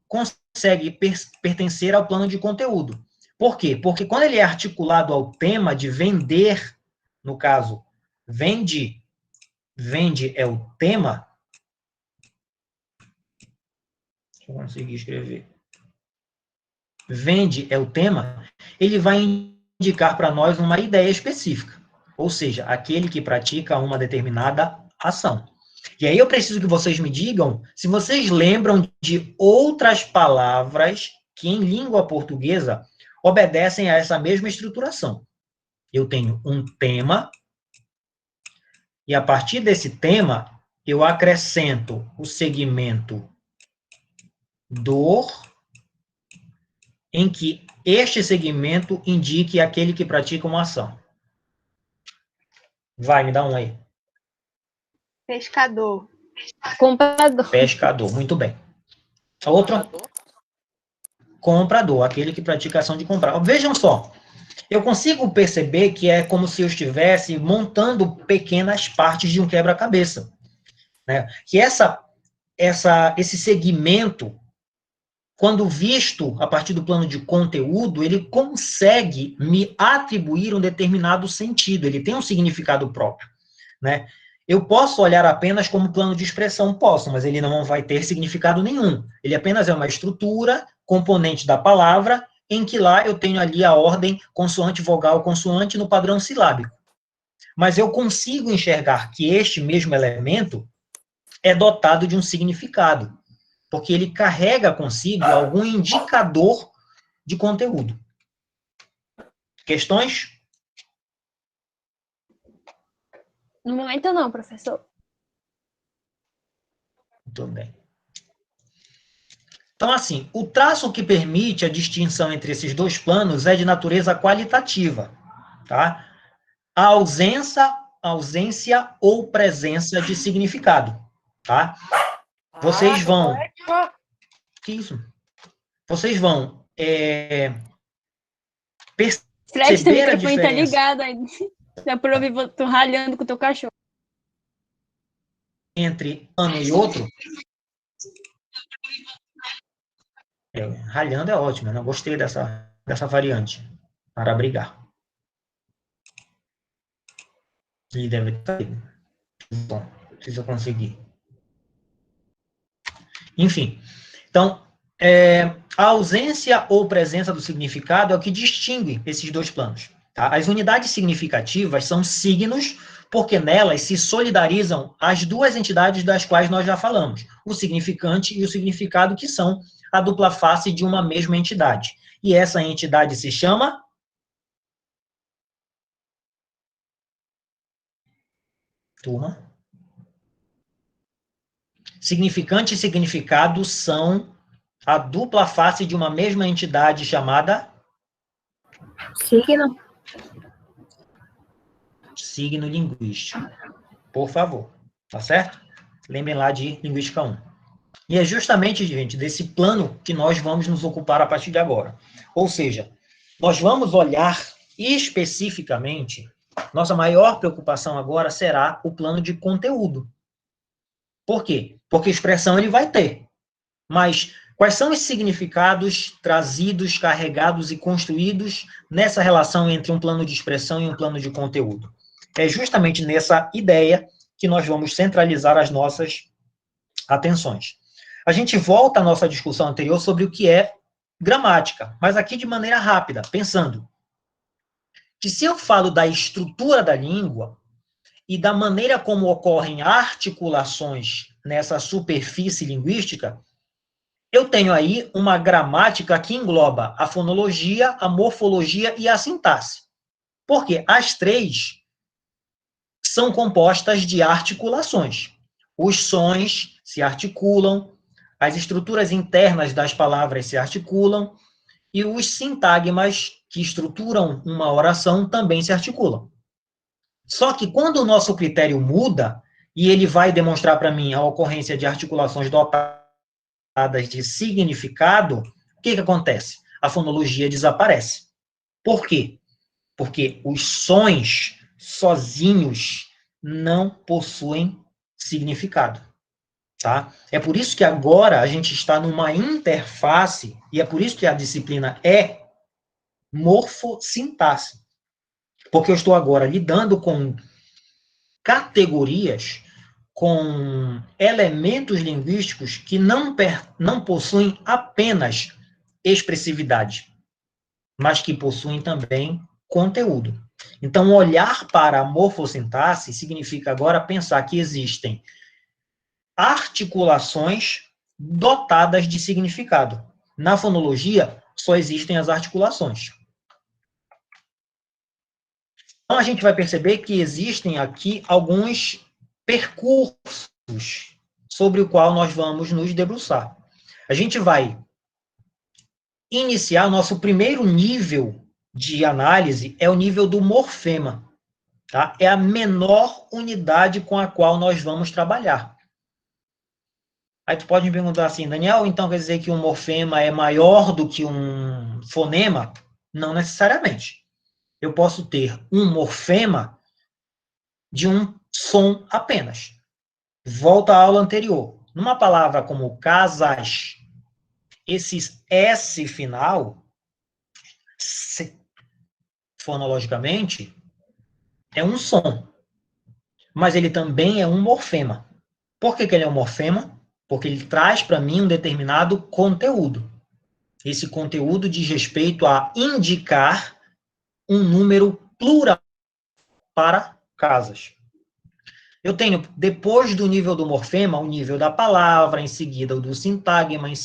consegue pertencer ao plano de conteúdo. Por quê? Porque quando ele é articulado ao tema de vender, no caso, vende é o tema. Deixa eu conseguir escrever. Vende é o tema, ele vai indicar para nós uma ideia específica. Ou seja, aquele que pratica uma determinada ação. E aí eu preciso que vocês me digam se vocês lembram de outras palavras que em língua portuguesa obedecem a essa mesma estruturação. Eu tenho um tema, e a partir desse tema, eu acrescento o segmento dor, em que este segmento indique aquele que pratica uma ação. Vai, me dá um aí. Pescador. Comprador. Pescador, muito bem. A outra, comprador, aquele que pratica a ação de comprar. Vejam só, eu consigo perceber que é como se eu estivesse montando pequenas partes de um quebra-cabeça, né? Que esse segmento, quando visto a partir do plano de conteúdo, ele consegue me atribuir um determinado sentido, ele tem um significado próprio, né? Eu posso olhar apenas como plano de expressão, posso, mas ele não vai ter significado nenhum. Ele apenas é uma estrutura, componente da palavra, em que lá eu tenho ali a ordem consoante, vogal, consoante no padrão silábico. Mas eu consigo enxergar que este mesmo elemento é dotado de um significado, porque ele carrega consigo algum indicador de conteúdo. Questões? No momento não, professor. Muito bem. Então, assim, o traço que permite a distinção entre esses dois planos é de natureza qualitativa, tá? A ausência ou presença de significado, tá? Vocês vão... Que isso? Vocês vão Flex, o perceber a microfone tá diferença ligado aí. Dá pra ouvir tu ralhando com o teu cachorro. entre ano e outro. Ralhando é ótimo, né? Eu gostei dessa variante para brigar. E deve estar aí. Bom, se eu conseguir. Enfim, então, a ausência ou presença do significado é o que distingue esses dois planos. Tá? As unidades significativas são signos, porque nelas se solidarizam as duas entidades das quais nós já falamos, o significante e o significado, que são a dupla face de uma mesma entidade. E essa entidade se chama... Turma? Significante e significado são a dupla face de uma mesma entidade chamada... Signo. Signo linguístico. Por favor. Tá certo? Lembrem lá de Linguística 1. E é justamente, gente, desse plano que nós vamos nos ocupar a partir de agora. Ou seja, nós vamos olhar especificamente, nossa maior preocupação agora será o plano de conteúdo. Por quê? Porque expressão ele vai ter. Mas quais são os significados trazidos, carregados e construídos nessa relação entre um plano de expressão e um plano de conteúdo? É justamente nessa ideia que nós vamos centralizar as nossas atenções. A gente volta à nossa discussão anterior sobre o que é gramática, mas aqui de maneira rápida, pensando que se eu falo da estrutura da língua e da maneira como ocorrem articulações nessa superfície linguística, eu tenho aí uma gramática que engloba a fonologia, a morfologia e a sintaxe. Porque as três são compostas de articulações. Os sons se articulam, as estruturas internas das palavras se articulam, e os sintagmas que estruturam uma oração também se articulam. Só que quando o nosso critério muda, e ele vai demonstrar para mim a ocorrência de articulações dotadas de significado, o que acontece? A fonologia desaparece. Por quê? Porque os sons sozinhos não possuem significado. Tá? É por isso que agora a gente está numa interface, e é por isso que a disciplina é morfossintaxe. Porque eu estou agora lidando com categorias, com elementos linguísticos que não possuem apenas expressividade, mas que possuem também conteúdo. Então, olhar para a morfossintaxe significa agora pensar que existem articulações dotadas de significado. Na fonologia, só existem as articulações. Então, a gente vai perceber que existem aqui alguns percursos sobre o qual nós vamos nos debruçar. A gente vai iniciar o nosso primeiro nível de análise, é o nível do morfema. Tá? É a menor unidade com a qual nós vamos trabalhar. Aí tu pode me perguntar assim, Daniel, então quer dizer que um morfema é maior do que um fonema? Não necessariamente. Eu posso ter um morfema de um som apenas. Volta à aula anterior. Numa palavra como casas, esse S final, fonologicamente, é um som. Mas ele também é um morfema. Por que ele é um morfema? Porque ele traz para mim um determinado conteúdo. Esse conteúdo diz respeito a indicar um número plural para casas. Eu tenho, depois do nível do morfema, o nível da palavra, em seguida o do sintagma, em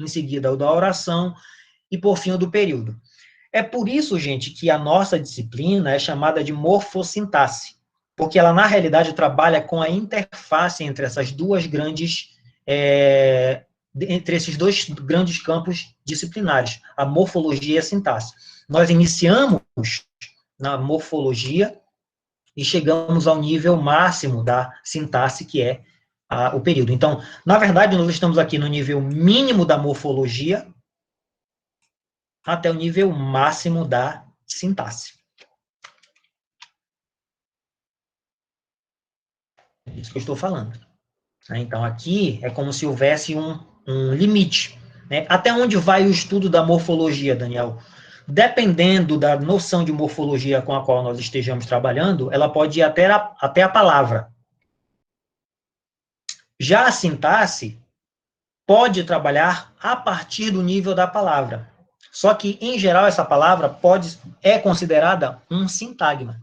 seguida o da oração, e por fim o do período. É por isso, gente, que a nossa disciplina é chamada de morfossintaxe, porque ela, na realidade, trabalha com a interface entre essas duas grandes, entre esses dois grandes campos disciplinares, a morfologia e a sintaxe. Nós iniciamos na morfologia e chegamos ao nível máximo da sintaxe, que é o período. Então, na verdade, nós estamos aqui no nível mínimo da morfologia até o nível máximo da sintaxe. É isso que eu estou falando. Então, aqui é como se houvesse um limite. Né? Até onde vai o estudo da morfologia, Daniel? Dependendo da noção de morfologia com a qual nós estejamos trabalhando, ela pode ir até a palavra. Já a sintaxe pode trabalhar a partir do nível da palavra. Só que, em geral, essa palavra é considerada um sintagma.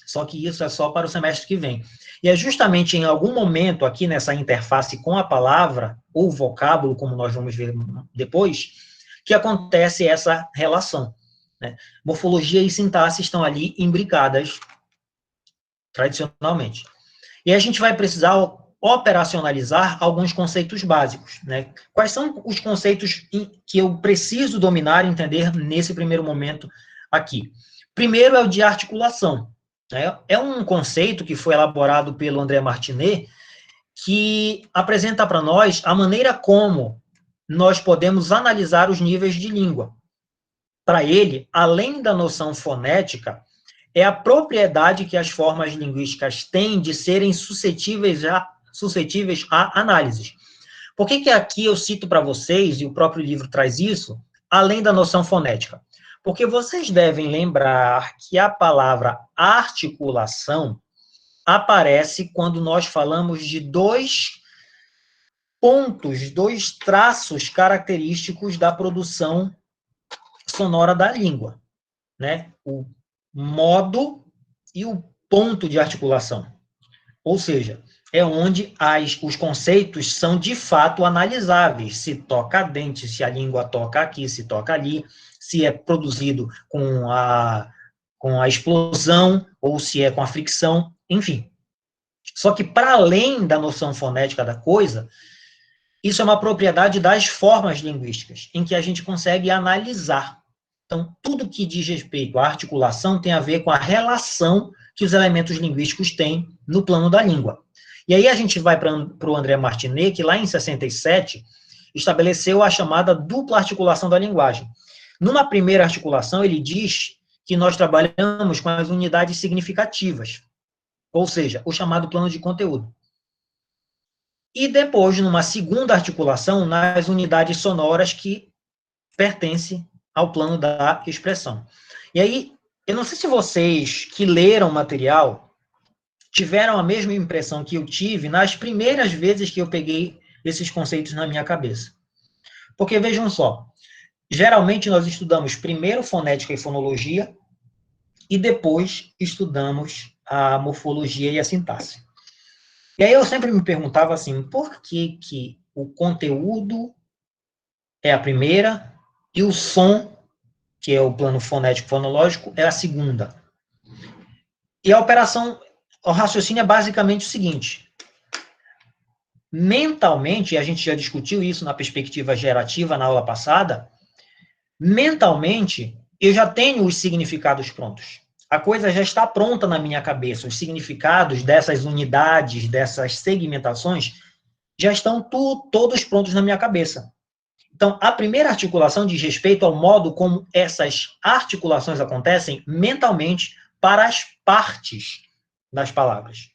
Só que isso é só para o semestre que vem. E é justamente em algum momento aqui nessa interface com a palavra, ou vocábulo, como nós vamos ver depois, que acontece essa relação. Né? Morfologia e sintaxe estão ali imbricadas tradicionalmente. E a gente vai precisar operacionalizar alguns conceitos básicos. Né? Quais são os conceitos que eu preciso dominar e entender nesse primeiro momento aqui? Primeiro é o de articulação. É um conceito que foi elaborado pelo André Martinet, que apresenta para nós a maneira como nós podemos analisar os níveis de língua. Para ele, além da noção fonética, é a propriedade que as formas linguísticas têm de serem suscetíveis a análises. Por que aqui eu cito para vocês, e o próprio livro traz isso, além da noção fonética? Porque vocês devem lembrar que a palavra articulação aparece quando nós falamos de dois pontos, dois traços característicos da produção sonora da língua, né? O modo e o ponto de articulação. Ou seja, é onde os conceitos são de fato analisáveis. Se toca dente, se a língua toca aqui, se toca ali, se é produzido com a explosão ou se é com a fricção, enfim. Só que, para além da noção fonética da coisa, isso é uma propriedade das formas linguísticas, em que a gente consegue analisar. Então, tudo que diz respeito à articulação tem a ver com a relação que os elementos linguísticos têm no plano da língua. E aí a gente vai para o André Martinet, que lá em 67 estabeleceu a chamada dupla articulação da linguagem. Numa primeira articulação, ele diz que nós trabalhamos com as unidades significativas, ou seja, o chamado plano de conteúdo. E depois, numa segunda articulação, nas unidades sonoras que pertencem ao plano da expressão. E aí, eu não sei se vocês que leram o material tiveram a mesma impressão que eu tive nas primeiras vezes que eu peguei esses conceitos na minha cabeça. Porque, vejam só, geralmente nós estudamos primeiro fonética e fonologia e depois estudamos a morfologia e a sintaxe. E aí eu sempre me perguntava assim, por que o conteúdo é a primeira, e o som, que é o plano fonético-fonológico, é a segunda. E a operação, o raciocínio é basicamente o seguinte: mentalmente, e a gente já discutiu isso na perspectiva gerativa na aula passada, mentalmente, eu já tenho os significados prontos. A coisa já está pronta na minha cabeça. Os significados dessas unidades, dessas segmentações, já estão todos prontos na minha cabeça. Então, a primeira articulação diz respeito ao modo como essas articulações acontecem mentalmente para as partes das palavras.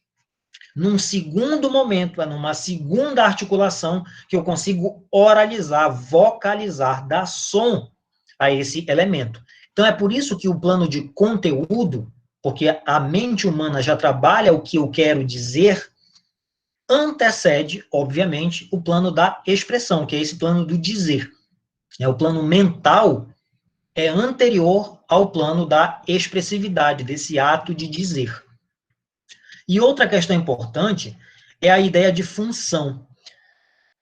Num segundo momento, é numa segunda articulação que eu consigo oralizar, vocalizar, dar som a esse elemento. Então, é por isso que o plano de conteúdo, porque a mente humana já trabalha o que eu quero dizer, antecede, obviamente, o plano da expressão, que é esse plano do dizer. O plano mental é anterior ao plano da expressividade, desse ato de dizer. E outra questão importante é a ideia de função.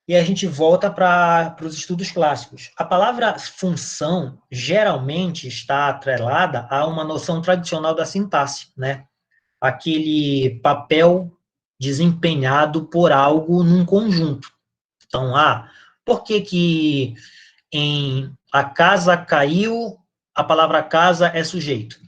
E a gente volta para os estudos clássicos. A palavra função geralmente está atrelada a uma noção tradicional da sintaxe, né? Aquele papel desempenhado por algo num conjunto. Então, por que em a casa caiu, a palavra casa é sujeito?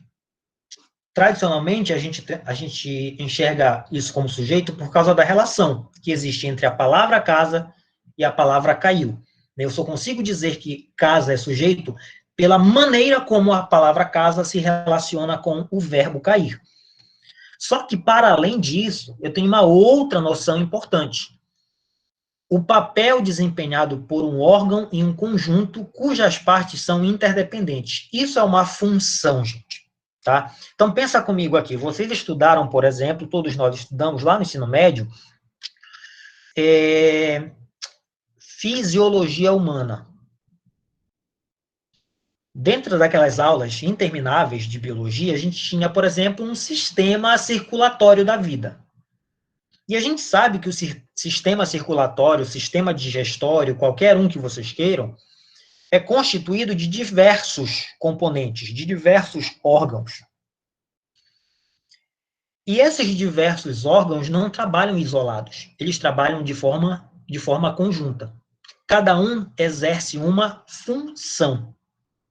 Tradicionalmente, a gente enxerga isso como sujeito por causa da relação que existe entre a palavra casa e a palavra caiu. Eu só consigo dizer que casa é sujeito pela maneira como a palavra casa se relaciona com o verbo cair. Só que, para além disso, eu tenho uma outra noção importante. O papel desempenhado por um órgão em um conjunto cujas partes são interdependentes. Isso é uma função, gente. Tá? Então, pensa comigo aqui. Vocês estudaram, por exemplo, todos nós estudamos lá no ensino médio, fisiologia humana. Dentro daquelas aulas intermináveis de biologia, a gente tinha, por exemplo, um sistema circulatório da vida. E a gente sabe que o sistema circulatório, o sistema digestório, qualquer um que vocês queiram, é constituído de diversos componentes, de diversos órgãos. E esses diversos órgãos não trabalham isolados, eles trabalham de forma conjunta. Cada um exerce uma função.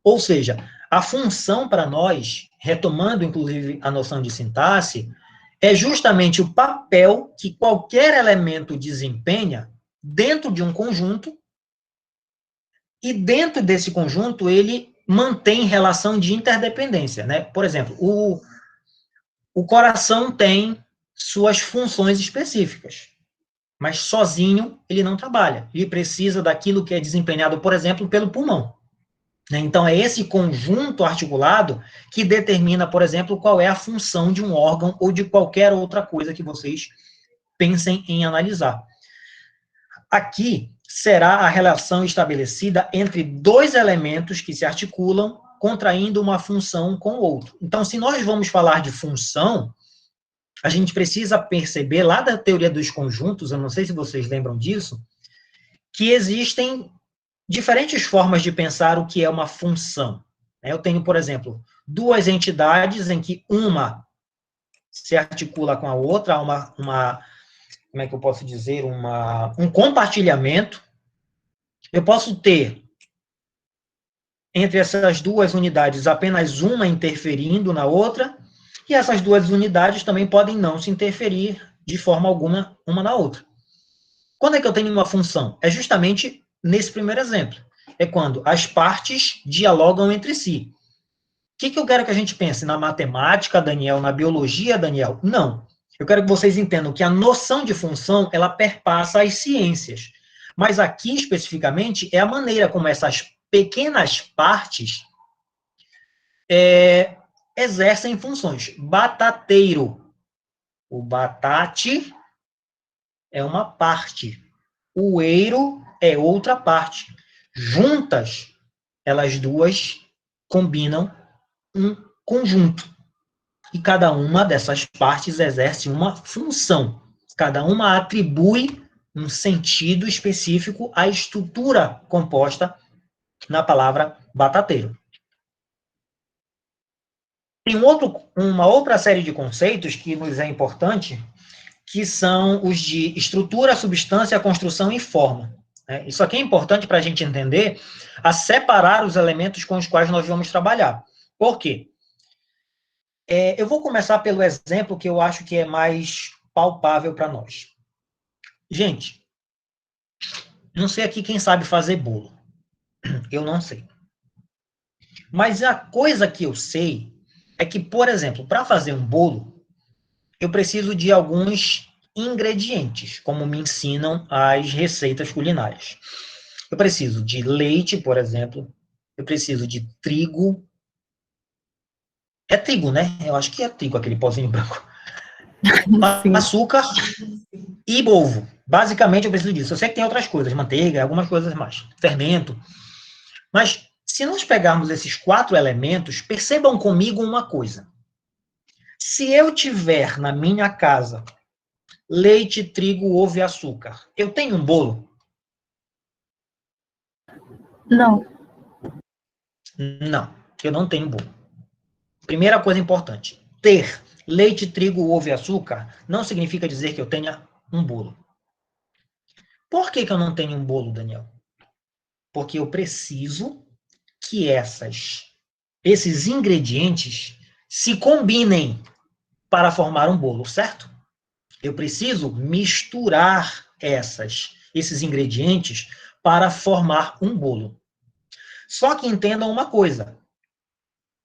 Ou seja, a função para nós, retomando inclusive a noção de sintaxe, é justamente o papel que qualquer elemento desempenha dentro de um conjunto, e dentro desse conjunto ele mantém relação de interdependência, né? Por exemplo, o coração tem suas funções específicas, mas sozinho ele não trabalha. Ele precisa daquilo que é desempenhado, por exemplo, pelo pulmão. Então, é esse conjunto articulado que determina, por exemplo, qual é a função de um órgão ou de qualquer outra coisa que vocês pensem em analisar. Aqui será a relação estabelecida entre dois elementos que se articulam, contraindo uma função com o outro. Então, se nós vamos falar de função, a gente precisa perceber, lá da teoria dos conjuntos, eu não sei se vocês lembram disso, que existem diferentes formas de pensar o que é uma função. Eu tenho, por exemplo, duas entidades em que uma se articula com a outra, há uma como é que eu posso dizer, um compartilhamento. Eu posso ter, entre essas duas unidades, apenas uma interferindo na outra, e essas duas unidades também podem não se interferir de forma alguma uma na outra. Quando é que eu tenho uma função? É justamente nesse primeiro exemplo. É quando as partes dialogam entre si. O que eu quero que a gente pense? Na matemática, Daniel? Na biologia, Daniel? Não. Eu quero que vocês entendam que a noção de função, ela perpassa as ciências. Mas aqui, especificamente, é a maneira como essas pequenas partes exercem funções. Batateiro. O batate é uma parte. O eiro é outra parte. Juntas, elas duas combinam um conjunto. E cada uma dessas partes exerce uma função. Cada uma atribui um sentido específico à estrutura composta na palavra batateiro. Tem uma outra série de conceitos que nos é importante, que são os de estrutura, substância, construção e forma. Né? Isso aqui é importante para a gente entender, a separar os elementos com os quais nós vamos trabalhar. Por quê? Eu vou começar pelo exemplo que eu acho que é mais palpável para nós. Gente, não sei aqui quem sabe fazer bolo. Eu não sei. Mas a coisa que eu sei é que, por exemplo, para fazer um bolo, eu preciso de alguns ingredientes, como me ensinam as receitas culinárias. Eu preciso de leite, por exemplo. Eu preciso de trigo. É trigo, né? Eu acho que é trigo, aquele pozinho branco. Açúcar e ovo. Basicamente, eu preciso disso. Eu sei que tem outras coisas, manteiga, algumas coisas mais. Fermento. Mas, se nós pegarmos esses 4 elementos, percebam comigo uma coisa. Se eu tiver na minha casa leite, trigo, ovo e açúcar, eu tenho um bolo? Não. Não, eu não tenho bolo. Primeira coisa importante, ter leite, trigo, ovo e açúcar não significa dizer que eu tenha um bolo. Por que eu não tenho um bolo, Daniel? Porque eu preciso que esses ingredientes se combinem para formar um bolo, certo? Eu preciso misturar esses ingredientes para formar um bolo. Só que entendam uma coisa.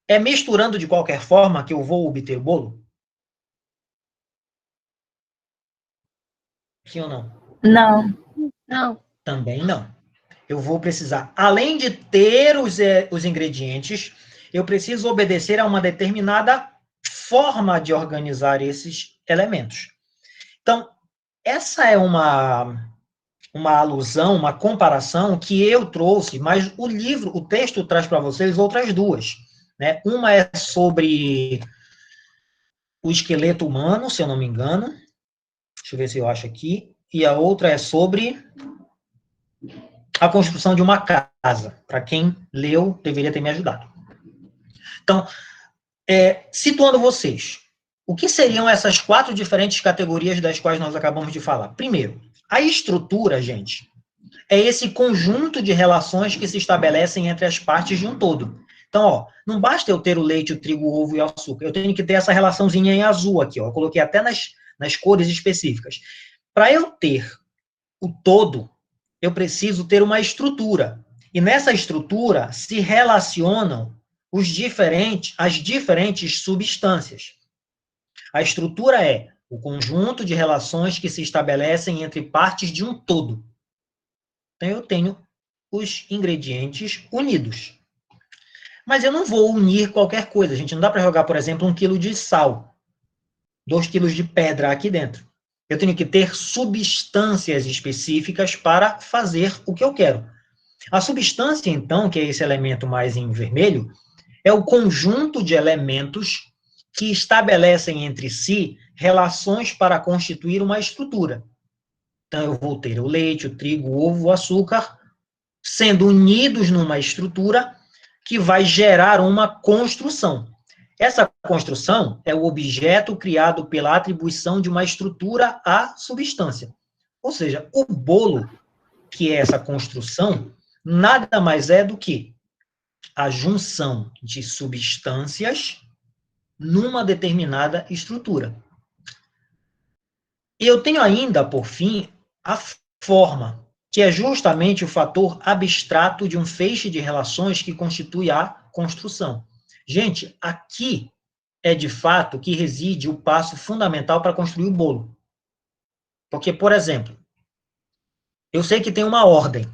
É misturando de qualquer forma que eu vou obter o bolo? Sim ou não? Não. Não. Também não. Eu vou precisar, além de ter os ingredientes, eu preciso obedecer a uma determinada forma de organizar esses elementos. Então, essa é uma alusão, uma comparação que eu trouxe, mas o texto traz para vocês outras duas. Né? Uma é sobre o esqueleto humano, se eu não me engano. Deixa eu ver se eu acho aqui. E a outra é sobre a construção de uma casa. Para quem leu, deveria ter me ajudado. Então, situando vocês, o que seriam essas 4 diferentes categorias das quais nós acabamos de falar? Primeiro, a estrutura, gente, é esse conjunto de relações que se estabelecem entre as partes de um todo. Então, não basta eu ter o leite, o trigo, o ovo e o açúcar. Eu tenho que ter essa relaçãozinha em azul aqui. Eu coloquei até nas cores específicas. Para eu ter o todo, eu preciso ter uma estrutura. E nessa estrutura se relacionam as diferentes substâncias. A estrutura é o conjunto de relações que se estabelecem entre partes de um todo. Então, eu tenho os ingredientes unidos. Mas eu não vou unir qualquer coisa. A gente não dá para jogar, por exemplo, 1 quilo de sal, 2 quilos de pedra aqui dentro. Eu tenho que ter substâncias específicas para fazer o que eu quero. A substância, então, que é esse elemento mais em vermelho, é o conjunto de elementos que estabelecem entre si relações para constituir uma estrutura. Então, eu vou ter o leite, o trigo, o ovo, o açúcar, sendo unidos numa estrutura que vai gerar uma construção. Essa construção é o objeto criado pela atribuição de uma estrutura à substância. Ou seja, o bolo, que é essa construção, nada mais é do que a junção de substâncias numa determinada estrutura. E eu tenho ainda, por fim, a forma, que é justamente o fator abstrato de um feixe de relações que constitui a construção. Gente, aqui é de fato que reside o passo fundamental para construir o bolo. Porque, por exemplo, eu sei que tem uma ordem.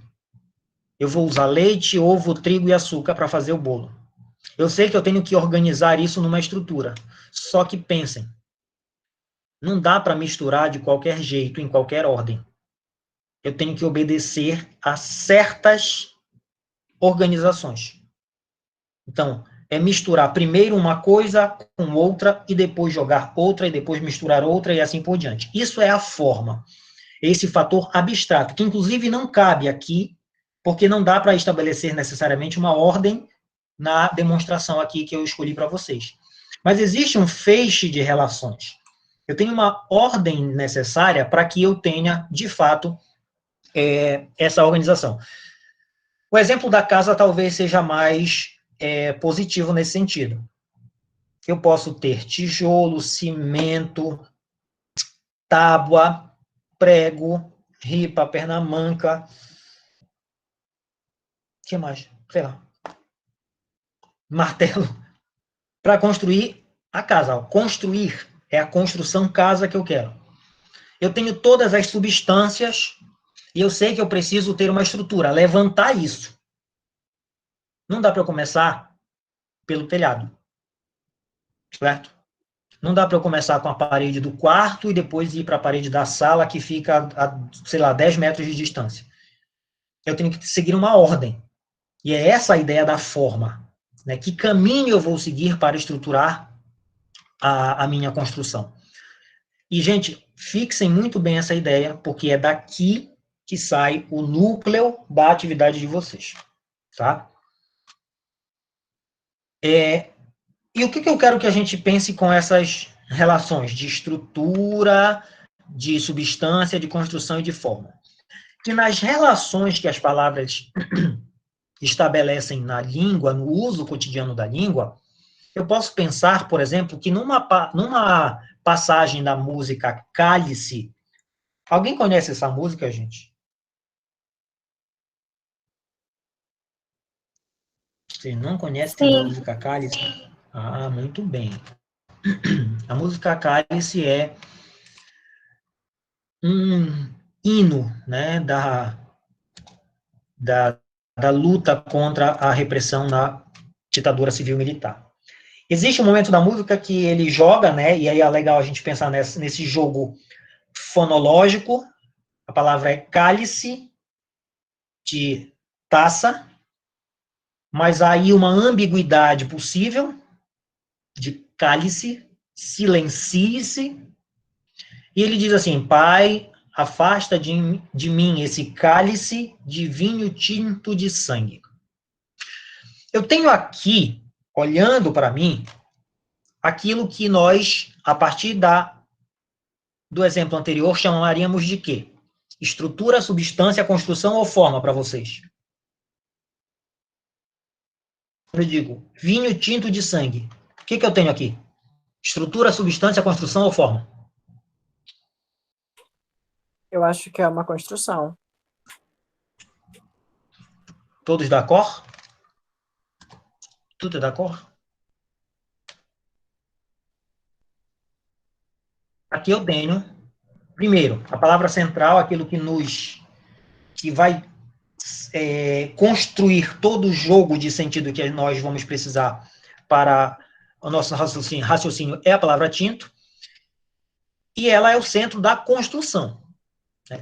Eu vou usar leite, ovo, trigo e açúcar para fazer o bolo. Eu sei que eu tenho que organizar isso numa estrutura. Só que pensem, não dá para misturar de qualquer jeito, em qualquer ordem. Eu tenho que obedecer a certas organizações. Então, é misturar primeiro uma coisa com outra, e depois jogar outra, e depois misturar outra, e assim por diante. Isso é a forma. Esse fator abstrato, que inclusive não cabe aqui, porque não dá para estabelecer necessariamente uma ordem na demonstração aqui que eu escolhi para vocês. Mas existe um feixe de relações. Eu tenho uma ordem necessária para que eu tenha, de fato, essa organização. O exemplo da casa talvez seja mais positivo nesse sentido. Eu posso ter tijolo, cimento, tábua, prego, ripa, perna manca. O que mais? Sei lá. Martelo. Para construir a casa. Construir é a construção casa que eu quero. Eu tenho todas as substâncias e eu sei que eu preciso ter uma estrutura, levantar isso. Não dá para eu começar pelo telhado. Certo? Não dá para eu começar com a parede do quarto e depois ir para a parede da sala que fica a, sei lá, 10 metros de distância. Eu tenho que seguir uma ordem. E é essa a ideia da forma. Né? Que caminho eu vou seguir para estruturar a minha construção? E, gente, fixem muito bem essa ideia, porque é daqui que sai o núcleo da atividade de vocês. Tá? E o que eu quero que a gente pense com essas relações de estrutura, de substância, de construção e de forma? Que nas relações que as palavras estabelecem na língua, no uso cotidiano da língua, eu posso pensar, por exemplo, que numa passagem da música Cálice, alguém conhece essa música, gente? Você não conhece a música Cálice? Ah, muito bem. A música Cálice é um hino, né, da luta contra a repressão na ditadura civil-militar. Existe um momento da música que ele joga, né, e aí é legal a gente pensar nesse jogo fonológico. A palavra é cálice, de taça, mas há aí uma ambiguidade possível, de cálice, silencie-se, e ele diz assim: Pai, afasta de mim esse cálice de vinho tinto de sangue. Eu tenho aqui, olhando para mim, aquilo que nós, a partir do exemplo anterior, chamaríamos de quê? Estrutura, substância, construção ou forma para vocês? Eu digo, vinho tinto de sangue. O que eu tenho aqui? Estrutura, substância, construção ou forma? Eu acho que é uma construção. Todos d'accord? Tudo d'accord? Aqui eu tenho, primeiro, a palavra central, aquilo que vai construir todo o jogo de sentido que nós vamos precisar para o nosso raciocínio é a palavra tinto, e ela é o centro da construção.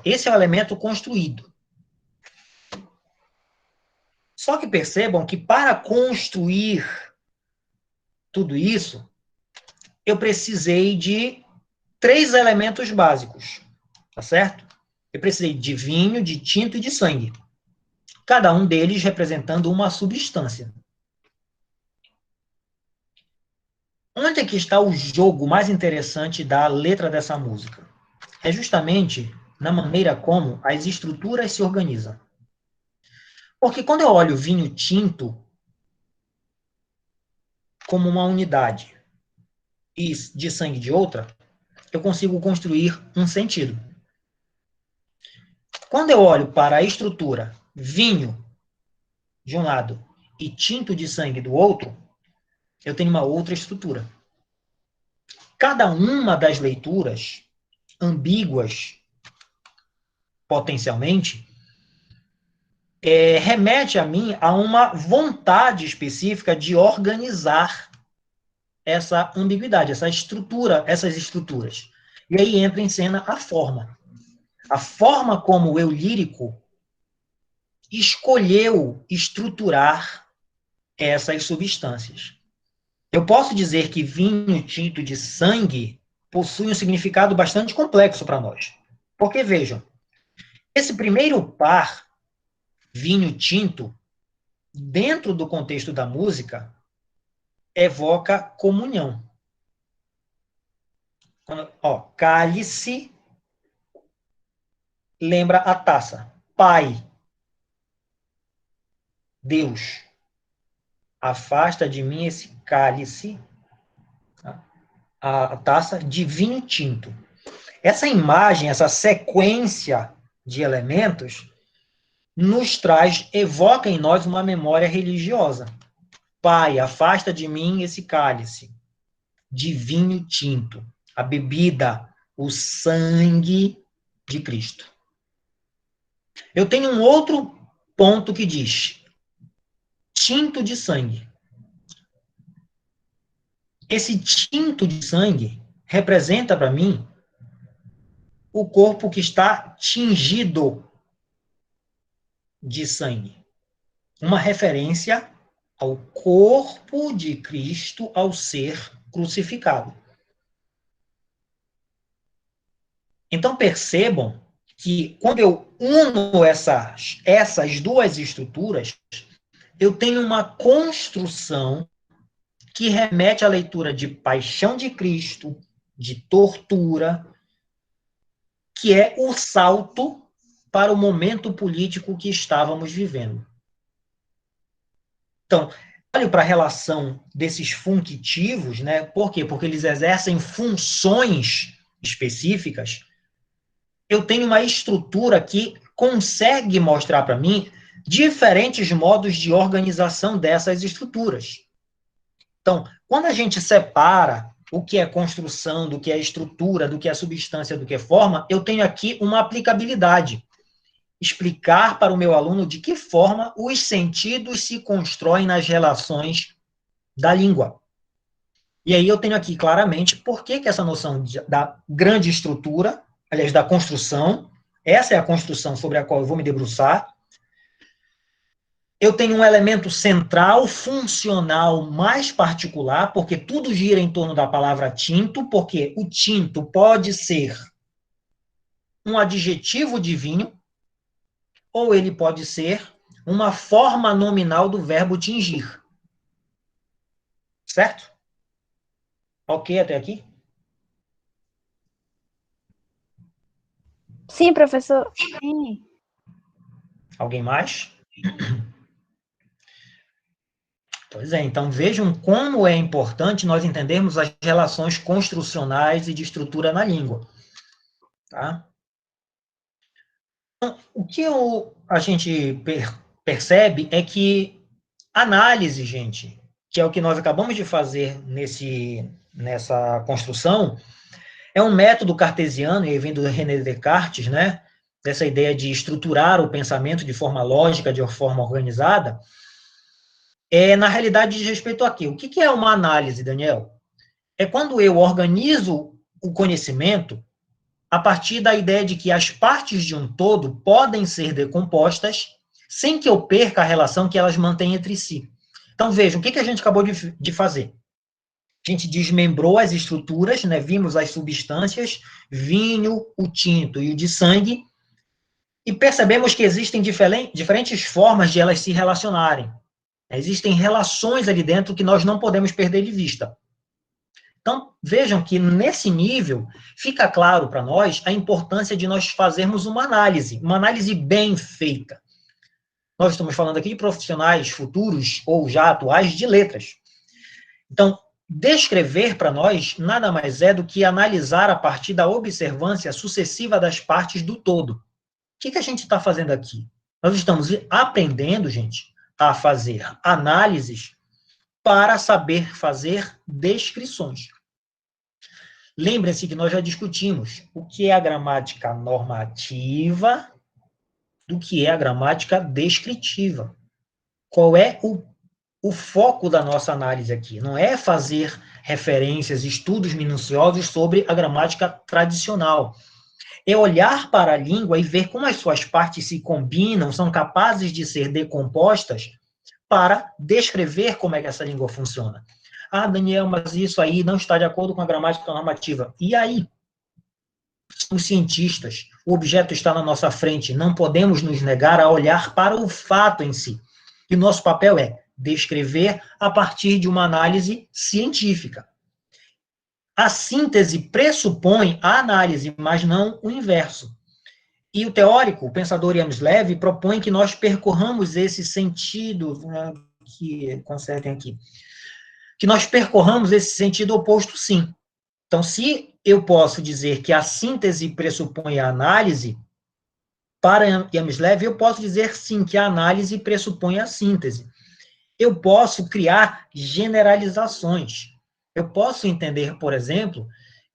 Esse é o elemento construído. Só que percebam que para construir tudo isso, eu precisei de 3 elementos básicos, tá certo? Eu precisei de vinho, de tinto e de sangue. Cada um deles representando uma substância. Onde é que está o jogo mais interessante da letra dessa música? É justamente na maneira como as estruturas se organizam. Porque quando eu olho vinho tinto como uma unidade e de sangue de outra, eu consigo construir um sentido. Quando eu olho para a estrutura vinho de um lado e tinto de sangue do outro, eu tenho uma outra estrutura. Cada uma das leituras, ambíguas potencialmente, remete a mim a uma vontade específica de organizar essa ambiguidade, essa estrutura, essas estruturas. E aí entra em cena a forma. A forma como o eu lírico escolheu estruturar essas substâncias. Eu posso dizer que vinho tinto de sangue possui um significado bastante complexo para nós. Porque, vejam, esse primeiro par vinho tinto, dentro do contexto da música, evoca comunhão. Ó, cálice lembra a taça. Pai, Deus, afasta de mim esse cálice, a taça de vinho tinto. Essa imagem, essa sequência de elementos, nos traz, evoca em nós uma memória religiosa. Pai, afasta de mim esse cálice de vinho tinto, a bebida, o sangue de Cristo. Eu tenho um outro ponto que diz tinto de sangue. Esse tinto de sangue representa para mim o corpo que está tingido de sangue. Uma referência ao corpo de Cristo ao ser crucificado. Então percebam que quando eu uno essas duas estruturas, eu tenho uma construção que remete à leitura de paixão de Cristo, de tortura, que é o salto para o momento político que estávamos vivendo. Então, olhe para a relação desses functivos, né? Por quê? Porque eles exercem funções específicas. Eu tenho uma estrutura que consegue mostrar para mim diferentes modos de organização dessas estruturas. Então, quando a gente separa o que é construção, do que é estrutura, do que é substância, do que é forma, eu tenho aqui uma aplicabilidade. Explicar para o meu aluno de que forma os sentidos se constroem nas relações da língua. E aí eu tenho aqui claramente por que essa noção da grande estrutura, aliás, da construção, essa é a construção sobre a qual eu vou me debruçar. Eu tenho um elemento central, funcional, mais particular, porque tudo gira em torno da palavra tinto, porque o tinto pode ser um adjetivo de vinho, ou ele pode ser uma forma nominal do verbo tingir. Certo? Ok até aqui? Sim, professor. Sim. Alguém mais? Pois é, então vejam como é importante nós entendermos as relações construcionais e de estrutura na língua. Tá? Então, o que a gente percebe é que análise, gente, que é o que nós acabamos de fazer nessa construção, é um método cartesiano, e aí vem do René Descartes, né? Dessa ideia de estruturar o pensamento de forma lógica, de forma organizada, na realidade diz respeito a quê? O que é uma análise, Daniel? É quando eu organizo o conhecimento a partir da ideia de que as partes de um todo podem ser decompostas sem que eu perca a relação que elas mantêm entre si. Então, vejam, o que a gente acabou de fazer? A gente desmembrou as estruturas, né? Vimos as substâncias, vinho, o tinto e o de sangue, e percebemos que existem diferentes formas de elas se relacionarem. Existem relações ali dentro que nós não podemos perder de vista. Então, vejam que nesse nível fica claro para nós a importância de nós fazermos uma análise bem feita. Nós estamos falando aqui de profissionais futuros ou já atuais de letras. Então, descrever para nós nada mais é do que analisar a partir da observância sucessiva das partes do todo. O que a gente está fazendo aqui? Nós estamos aprendendo, gente, a fazer análises para saber fazer descrições. Lembrem-se que nós já discutimos o que é a gramática normativa do que é a gramática descritiva. Qual é o foco da nossa análise aqui? Não é fazer referências, estudos minuciosos sobre a gramática tradicional. É olhar para a língua e ver como as suas partes se combinam, são capazes de ser decompostas para descrever como é que essa língua funciona. Ah, Daniel, mas isso aí não está de acordo com a gramática normativa. E aí? somos cientistas, o objeto está na nossa frente, não podemos nos negar a olhar para o fato em si. E nosso papel é descrever a partir de uma análise científica. A síntese pressupõe a análise, mas não o inverso. E o teórico, o pensador James propõe que nós percorramos esse sentido, que nós percorramos esse sentido oposto, sim. Então, se eu posso dizer que a síntese pressupõe a análise, para James eu posso dizer, sim, que a análise pressupõe a síntese. Eu posso criar generalizações. Eu posso entender, por exemplo,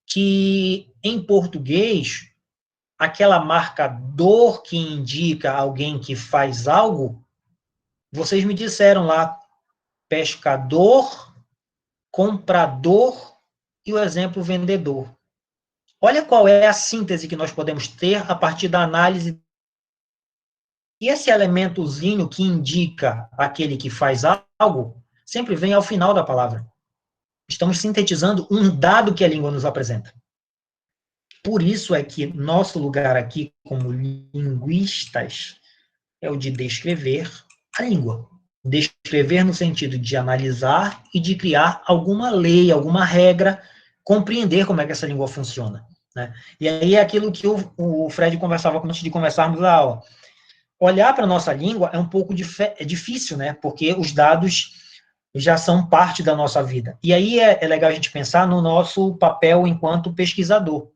que em português, aquela marca dor que indica alguém que faz algo, vocês me disseram lá, pescador, comprador e o exemplo vendedor. Olha qual é a síntese que nós podemos ter a partir da análise. E esse elementozinho que indica aquele que faz algo, sempre vem ao final da palavra. Estamos sintetizando um dado que a língua nos apresenta. Por isso é que nosso lugar aqui, como linguistas, é o de descrever a língua. Descrever no sentido de analisar e de criar alguma lei, alguma regra, compreender como é que essa língua funciona. Né? E aí é aquilo que o Fred conversava antes de começarmos a aula. Olhar para a nossa língua é um pouco difícil, né? Porque os dados já são parte da nossa vida. E aí é legal a gente pensar no nosso papel enquanto pesquisador.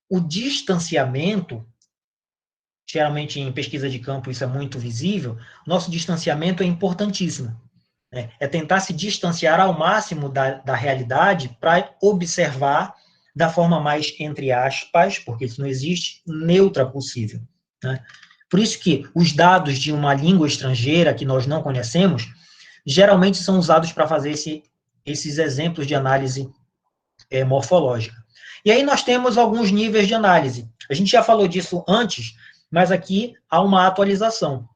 O distanciamento, geralmente em pesquisa de campo isso é muito visível, nosso distanciamento é importantíssimo. Né? É tentar se distanciar ao máximo da realidade para observar da forma mais, entre aspas, porque isso não existe, neutra possível. Né? Por isso que os dados de uma língua estrangeira que nós não conhecemos, geralmente são usados para fazer esses exemplos de análise morfológica. E aí nós temos alguns níveis de análise. A gente já falou disso antes, mas aqui há uma atualização.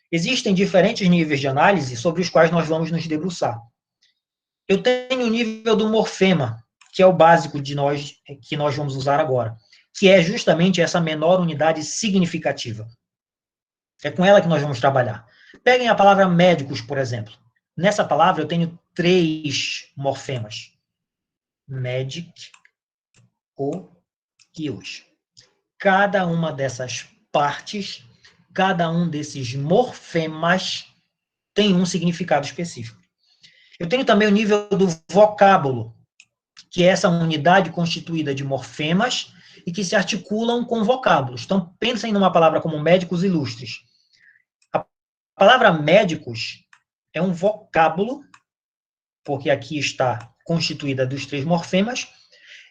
Existem diferentes níveis de análise sobre os quais nós vamos nos debruçar. Eu tenho o nível do morfema, que é o básico que nós vamos usar agora, que é justamente essa menor unidade significativa. É com ela que nós vamos trabalhar. Peguem a palavra médicos, por exemplo. Nessa palavra eu tenho 3 morfemas. Médic, o e os. Cada uma dessas partes, cada um desses morfemas tem um significado específico. Eu tenho também o nível do vocábulo, que é essa unidade constituída de morfemas e que se articulam com vocábulos. Então, pensem numa palavra como médicos ilustres. A palavra médicos é um vocábulo, porque aqui está constituída dos 3 morfemas,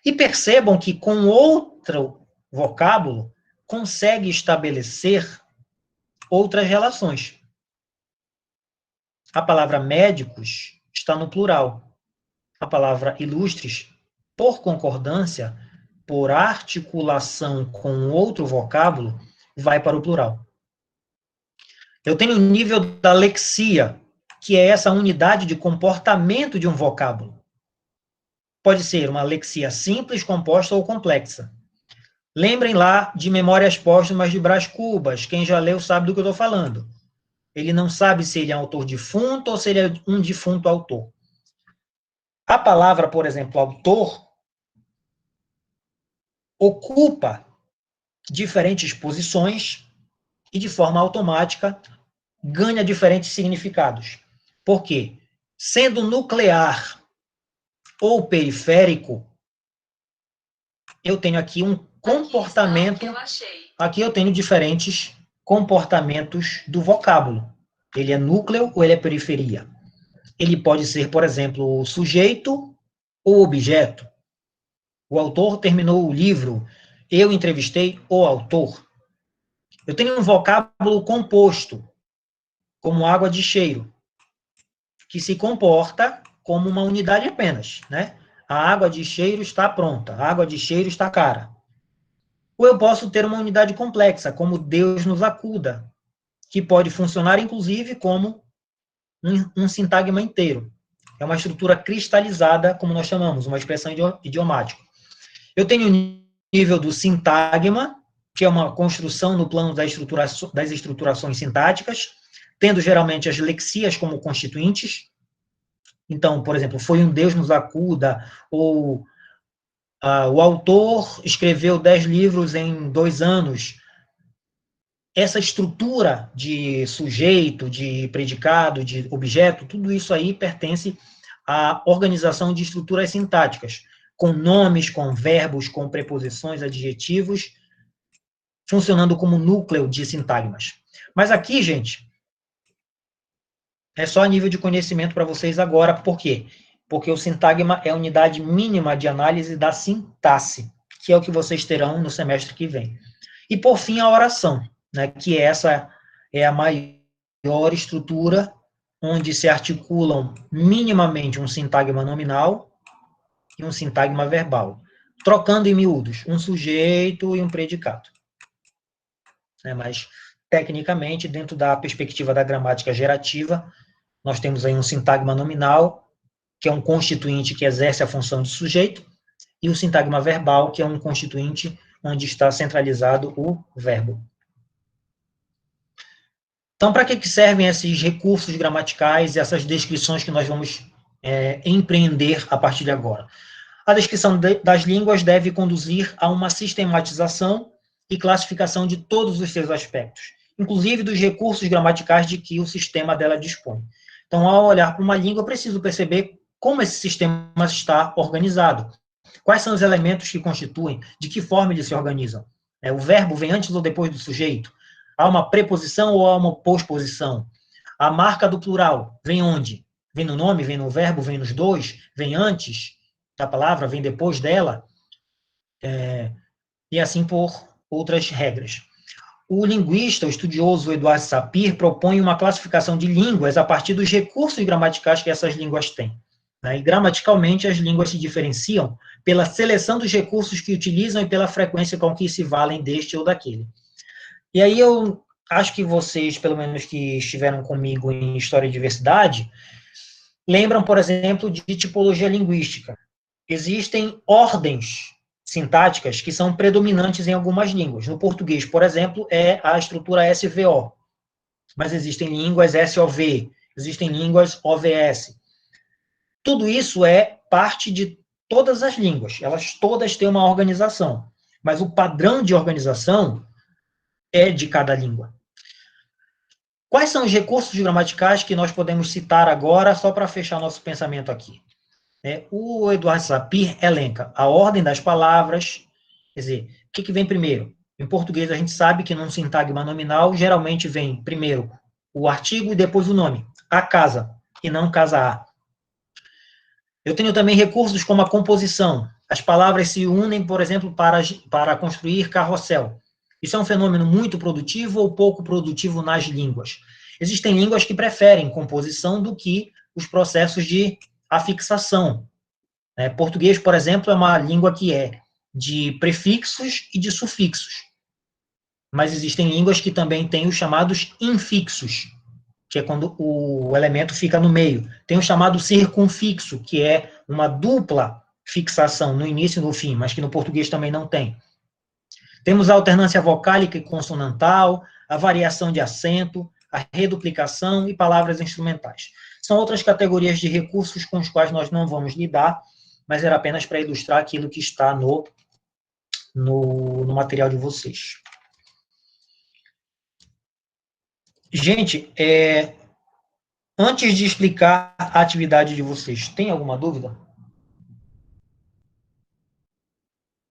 e percebam que com outro vocábulo consegue estabelecer outras relações. A palavra médicos está no plural. A palavra ilustres, por concordância, por articulação com outro vocábulo, vai para o plural. Eu tenho o nível da lexia, que é essa unidade de comportamento de um vocábulo. Pode ser uma lexia simples, composta ou complexa. Lembrem lá de Memórias Póstumas de Brás Cubas. Quem já leu sabe do que eu estou falando. Ele não sabe se ele é um autor defunto ou se ele é um defunto autor. A palavra, por exemplo, autor, ocupa diferentes posições e, de forma automática, ganha diferentes significados. Por quê? Sendo nuclear ou periférico, eu tenho aqui um comportamento. Aqui eu tenho diferentes comportamentos do vocábulo. Ele é núcleo ou ele é periferia? Ele pode ser, por exemplo, o sujeito ou objeto. O autor terminou o livro, eu entrevistei o autor. Eu tenho um vocábulo composto, como água de cheiro, que se comporta como uma unidade apenas, né? A água de cheiro está pronta, a água de cheiro está cara. Ou eu posso ter uma unidade complexa, como Deus nos acuda, que pode funcionar, inclusive, como um sintagma inteiro. É uma estrutura cristalizada, como nós chamamos, uma expressão idiomática. Eu tenho nível do sintagma, que é uma construção no plano das estruturações sintáticas, tendo geralmente as lexias como constituintes. Então, por exemplo, foi um Deus nos acuda, ou o autor escreveu 10 livros em 2 anos. Essa estrutura de sujeito, de predicado, de objeto, tudo isso aí pertence à organização de estruturas sintáticas, com nomes, com verbos, com preposições, adjetivos, funcionando como núcleo de sintagmas. Mas aqui, gente, é só a nível de conhecimento para vocês agora. Por quê? Porque o sintagma é a unidade mínima de análise da sintaxe, que é o que vocês terão no semestre que vem. E, por fim, a oração, né, que essa é a maior estrutura onde se articulam minimamente um sintagma nominal e um sintagma verbal, trocando em miúdos um sujeito e um predicado. Mas, tecnicamente, dentro da perspectiva da gramática gerativa, nós temos aí um sintagma nominal, que é um constituinte que exerce a função de sujeito, e o sintagma verbal, que é um constituinte onde está centralizado o verbo. Então, para que servem esses recursos gramaticais e essas descrições que nós vamos empreender a partir de agora? A descrição das línguas deve conduzir a uma sistematização e classificação de todos os seus aspectos, inclusive dos recursos gramaticais de que o sistema dela dispõe. Então, ao olhar para uma língua, eu preciso perceber como esse sistema está organizado. Quais são os elementos que constituem, de que forma eles se organizam? O verbo vem antes ou depois do sujeito? Há uma preposição ou há uma posposição? A marca do plural vem onde? Vem no nome, vem no verbo, vem nos dois? Vem antes da palavra, vem depois dela? E assim por outras regras. O linguista, o estudioso Eduardo Sapir, propõe uma classificação de línguas a partir dos recursos gramaticais que essas línguas têm. E, gramaticalmente, as línguas se diferenciam pela seleção dos recursos que utilizam e pela frequência com que se valem deste ou daquele. E aí eu acho que vocês, pelo menos que estiveram comigo em História e Diversidade, lembram, por exemplo, de tipologia linguística. Existem ordens sintáticas que são predominantes em algumas línguas. No português, por exemplo, é a estrutura SVO. Mas existem línguas SOV, existem línguas OVS. Tudo isso é parte de todas as línguas. Elas todas têm uma organização. Mas o padrão de organização é de cada língua. Quais são os recursos gramaticais que nós podemos citar agora, só para fechar nosso pensamento aqui? O Eduardo Sapir elenca a ordem das palavras, quer dizer, o que vem primeiro? Em português, a gente sabe que num sintagma nominal, geralmente vem primeiro o artigo e depois o nome. A casa, e não casa a. Eu tenho também recursos como a composição. As palavras se unem, por exemplo, para construir carrossel. Isso é um fenômeno muito produtivo ou pouco produtivo nas línguas. Existem línguas que preferem composição do que os processos de afixação. Português, por exemplo, é uma língua que é de prefixos e de sufixos. Mas existem línguas que também têm os chamados infixos, que é quando o elemento fica no meio. Tem o chamado circunfixo, que é uma dupla fixação no início e no fim, mas que no português também não tem. Temos a alternância vocálica e consonantal, a variação de acento, a reduplicação e palavras instrumentais. São outras categorias de recursos com os quais nós não vamos lidar, mas era apenas para ilustrar aquilo que está no material de vocês. Gente, antes de explicar a atividade de vocês, tem alguma dúvida?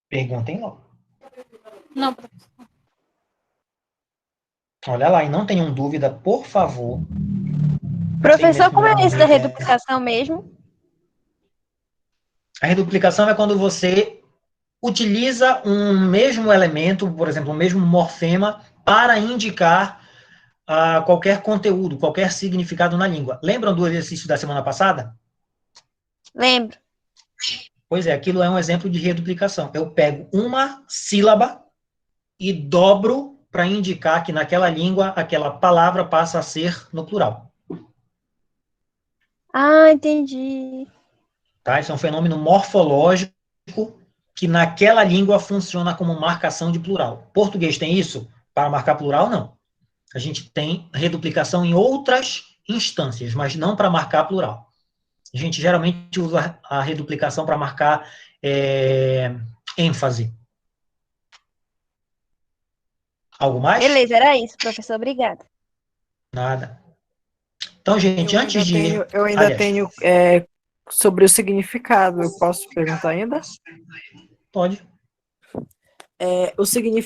Perguntem logo. Não, professor. Olha lá, e não tenham dúvida, por favor. Professor, como é isso da reduplicação mesmo? A reduplicação é quando você utiliza um mesmo elemento, por exemplo, um mesmo morfema, para indicar qualquer conteúdo, qualquer significado na língua. Lembram do exercício da semana passada? Lembro. Pois é, aquilo é um exemplo de reduplicação. Eu pego uma sílaba e dobro para indicar que naquela língua, aquela palavra passa a ser no plural. Ah, entendi. Tá? Isso é um fenômeno morfológico que naquela língua funciona como marcação de plural. Português tem isso? Para marcar plural, não. A gente tem reduplicação em outras instâncias, mas não para marcar plural. A gente geralmente usa a reduplicação para marcar ênfase. Algo mais? Beleza, era isso, professor. Obrigada. Nada. Então, gente, antes de... Eu ainda Aliás, tenho sobre o significado. Eu posso perguntar ainda? pode.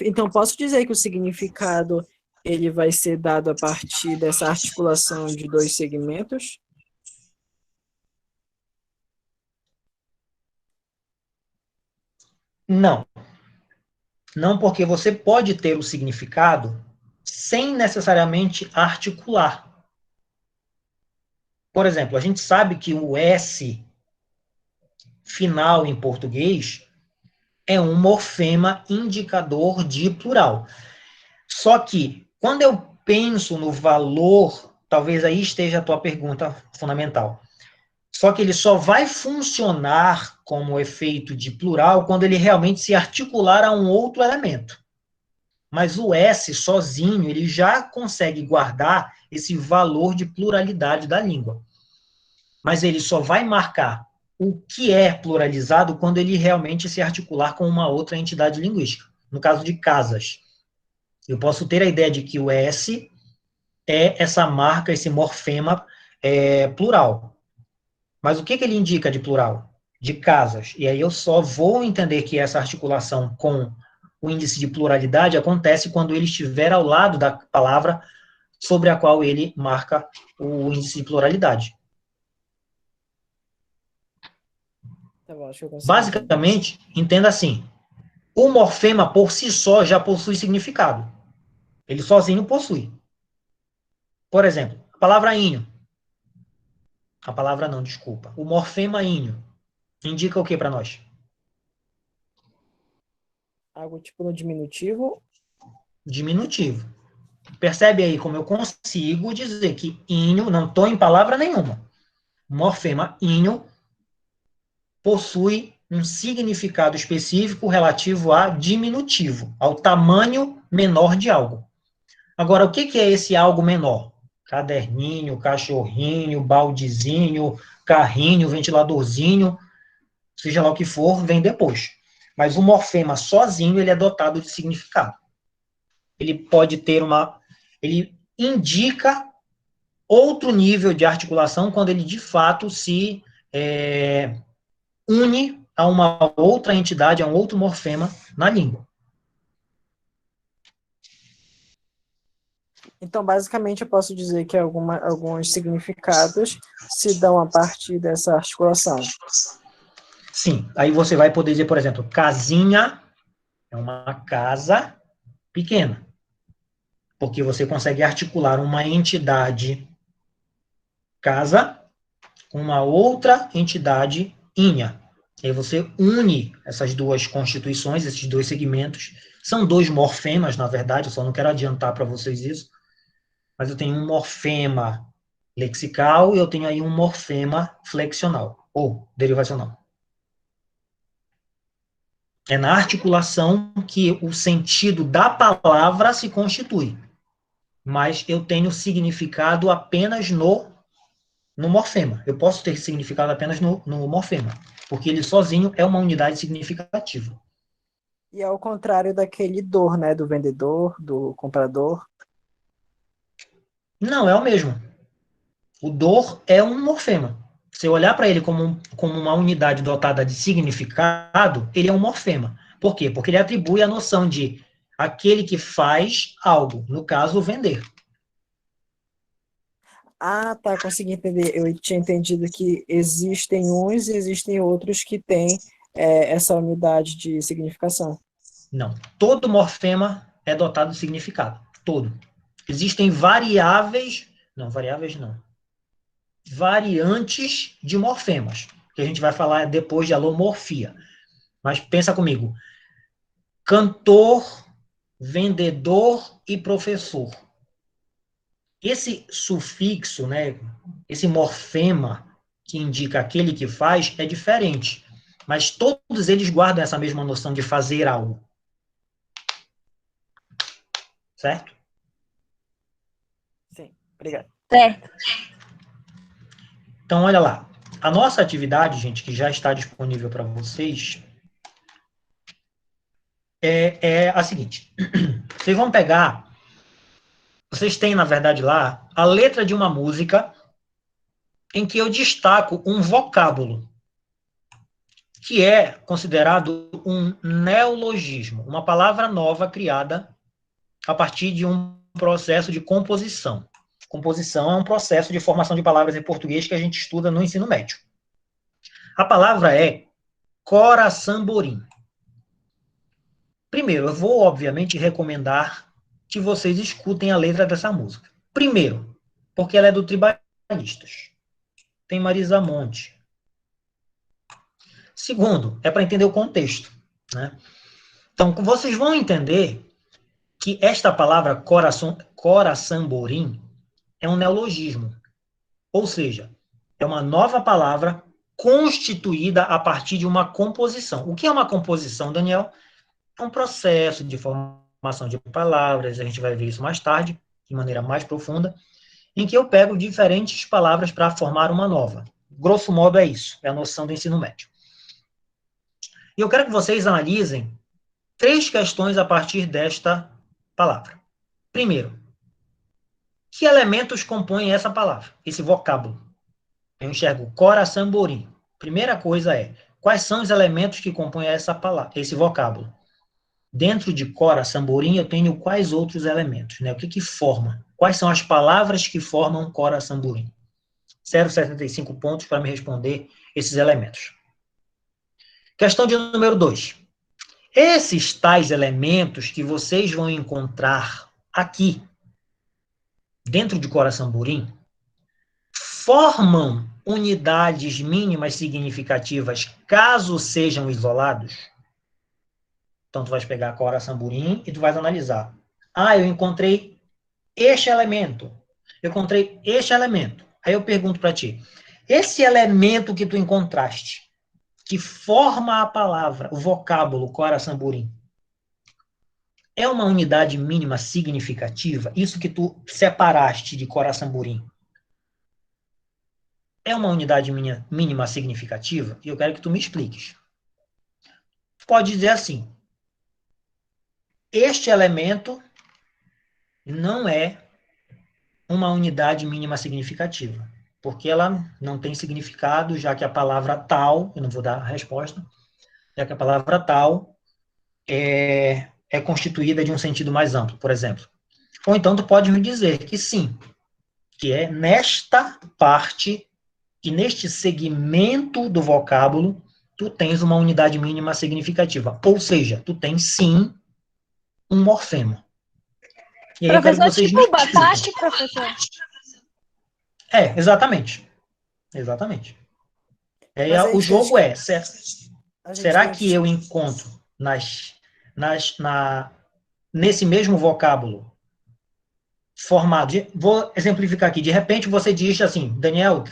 Então, posso dizer que o significado ele vai ser dado a partir dessa articulação de dois segmentos? Não. Não, porque você pode ter o significado sem necessariamente articular. Por exemplo, a gente sabe que o S final em português é um morfema indicador de plural. Só que, quando eu penso no valor, talvez aí esteja a tua pergunta fundamental. Só que ele só vai funcionar como efeito de plural quando ele realmente se articular a um outro elemento. Mas o S sozinho, ele já consegue guardar esse valor de pluralidade da língua. Mas ele só vai marcar o que é pluralizado quando ele realmente se articular com uma outra entidade linguística. No caso de casas, eu posso ter a ideia de que o S é essa marca, esse morfema plural. Mas o que ele indica de plural? De casas. E aí eu só vou entender que essa articulação com o índice de pluralidade acontece quando ele estiver ao lado da palavra sobre a qual ele marca o índice de pluralidade. Tá bom, acho que eu consigo Basicamente, entenda assim, o morfema por si só já possui significado. Ele sozinho possui. Por exemplo, a palavra inho. A palavra não, desculpa. O morfema inho indica o que para nós? algo tipo no diminutivo. Diminutivo. Percebe aí como eu consigo dizer que inho, não estou em palavra nenhuma. O morfema inho possui um significado específico relativo a diminutivo, ao tamanho menor de algo. Agora, o que é esse algo menor? Caderninho, cachorrinho, baldezinho, carrinho, ventiladorzinho, seja lá o que for, vem depois. Mas o morfema sozinho, ele é dotado de significado. Ele pode ter ele indica outro nível de articulação quando ele, de fato, se une a uma outra entidade, a um outro morfema na língua. Então, basicamente, eu posso dizer que alguns significados se dão a partir dessa articulação. Sim, aí você vai poder dizer, por exemplo, casinha é uma casa pequena, porque você consegue articular uma entidade casa com uma outra entidade inha. Aí você une essas duas constituições, esses dois segmentos. São dois morfemas, na verdade, eu só não quero adiantar para vocês isso. Mas eu tenho um morfema lexical e eu tenho aí um morfema flexional, ou derivacional. É na articulação que o sentido da palavra se constitui. Mas eu tenho significado apenas no morfema. Eu posso ter significado apenas no morfema, porque ele sozinho é uma unidade significativa. E ao contrário daquele dor, né? Do vendedor, do comprador. Não, é o mesmo. O dor é um morfema. Se eu olhar para ele como uma unidade dotada de significado, ele é um morfema. Por quê? Porque ele atribui a noção de aquele que faz algo, no caso, vender. Ah, tá, consegui entender. Eu tinha entendido que existem uns e existem outros que têm essa unidade de significação. Não. Todo morfema é dotado de significado. Todo. Existem variáveis não. Variantes de morfemas, que a gente vai falar depois de alomorfia. Mas pensa comigo. Cantor, vendedor e professor. Esse sufixo, né, esse morfema que indica aquele que faz, é diferente. Mas todos eles guardam essa mesma noção de fazer algo. Certo? Sim, obrigado. Certo. Então, olha lá. A nossa atividade, gente, que já está disponível para vocês, é a seguinte. Vocês vão pegar... Vocês têm, na verdade, lá, a letra de uma música em que eu destaco um vocábulo, que é considerado um neologismo, uma palavra nova criada a partir de um processo de composição. Composição é um processo de formação de palavras em português que a gente estuda no ensino médio. A palavra é coraçamborim. Primeiro, eu vou, obviamente, recomendar que vocês escutem a letra dessa música. Primeiro, porque ela é do Tribalistas. Tem Marisa Monte. Segundo, é para entender o contexto, né? Então, vocês vão entender que esta palavra coraçamborim é um neologismo. Ou seja, é uma nova palavra constituída a partir de uma composição. O que é uma composição, Daniel? É um processo de formação de palavras, a gente vai ver isso mais tarde, de maneira mais profunda, em que eu pego diferentes palavras para formar uma nova. Grosso modo é isso, é a noção do ensino médio. E eu quero que vocês analisem 3 questões a partir desta palavra. Primeiro, que elementos compõem essa palavra, esse vocábulo? Eu enxergo coraçamborim. Primeira coisa é, quais são os elementos que compõem essa palavra, esse vocábulo? Dentro de coraçamborim eu tenho quais outros elementos, né? O que forma? Quais são as palavras que formam coraçamborim? 0,75 pontos para me responder esses elementos. Questão de número 2. Esses tais elementos que vocês vão encontrar aqui, dentro de coraçamborim, formam unidades mínimas significativas caso sejam isolados? Então, tu vais pegar coraçamborim e tu vais analisar. Ah, eu encontrei este elemento. Eu encontrei este elemento. Aí eu pergunto para ti, esse elemento que tu encontraste, que forma a palavra, o vocábulo coraçamborim, é uma unidade mínima significativa? Isso que tu separaste de coraçamborim é uma unidade mínima significativa? E eu quero que tu me expliques. Pode dizer assim, este elemento não é uma unidade mínima significativa, porque ela não tem significado, já que a palavra tal, eu não vou dar a resposta, já que a palavra tal é constituída de um sentido mais amplo, por exemplo. Ou então tu pode me dizer que sim, que é nesta parte e neste segmento do vocábulo, tu tens uma unidade mínima significativa. Ou seja, tu tens sim um morfema. E aí eu quero que Professor, vocês tipo me batata, expliquem. professor? Exatamente. Exatamente. Mas a O gente jogo tem- é, será que eu encontro nesse mesmo vocábulo formado, vou exemplificar aqui, de repente você diz assim, Daniel,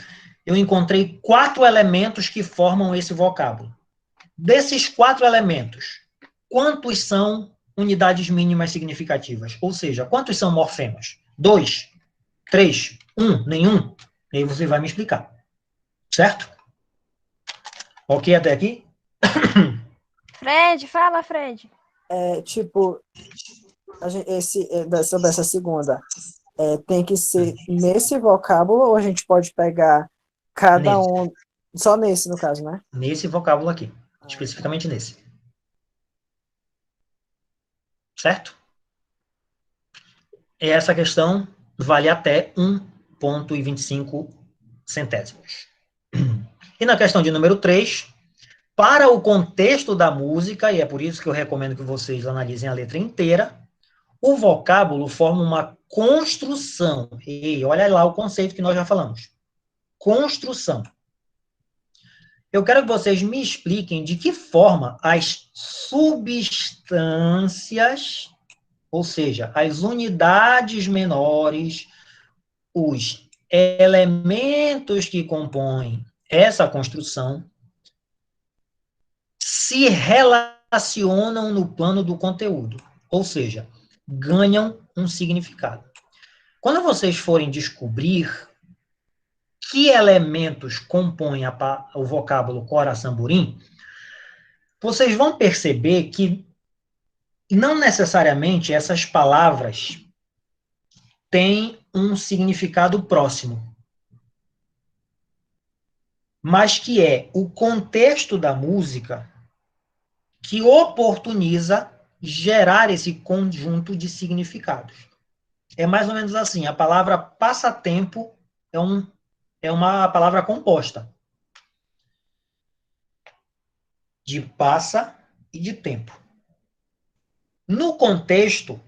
eu encontrei 4 elementos que formam esse vocábulo. Desses 4 elementos, quantos são unidades mínimas significativas? Ou seja, quantos são morfemas? 2, 3, 1, nenhum? E aí você vai me explicar. Certo? Ok até aqui? Fred, fala, Fred. Tipo, sobre essa segunda, tem que ser nesse vocábulo ou a gente pode pegar cada um, só nesse, no caso, né? Nesse vocábulo aqui, especificamente nesse. Certo? E essa questão vale até 1,25 centésimos. E na questão de número 3, para o contexto da música, e é por isso que eu recomendo que vocês analisem a letra inteira, o vocábulo forma uma construção. E olha lá o conceito que nós já falamos. Construção. Eu quero que vocês me expliquem de que forma as substâncias, ou seja, as unidades menores, os elementos que compõem essa construção, se relacionam no plano do conteúdo, ou seja, ganham um significado. Quando vocês forem descobrir que elementos compõem o vocábulo Coraçamburim, vocês vão perceber que não necessariamente essas palavras têm um significado próximo, mas que é o contexto da música que oportuniza gerar esse conjunto de significados. É mais ou menos assim, a palavra passatempo é uma palavra composta de passa e de tempo. No contexto, o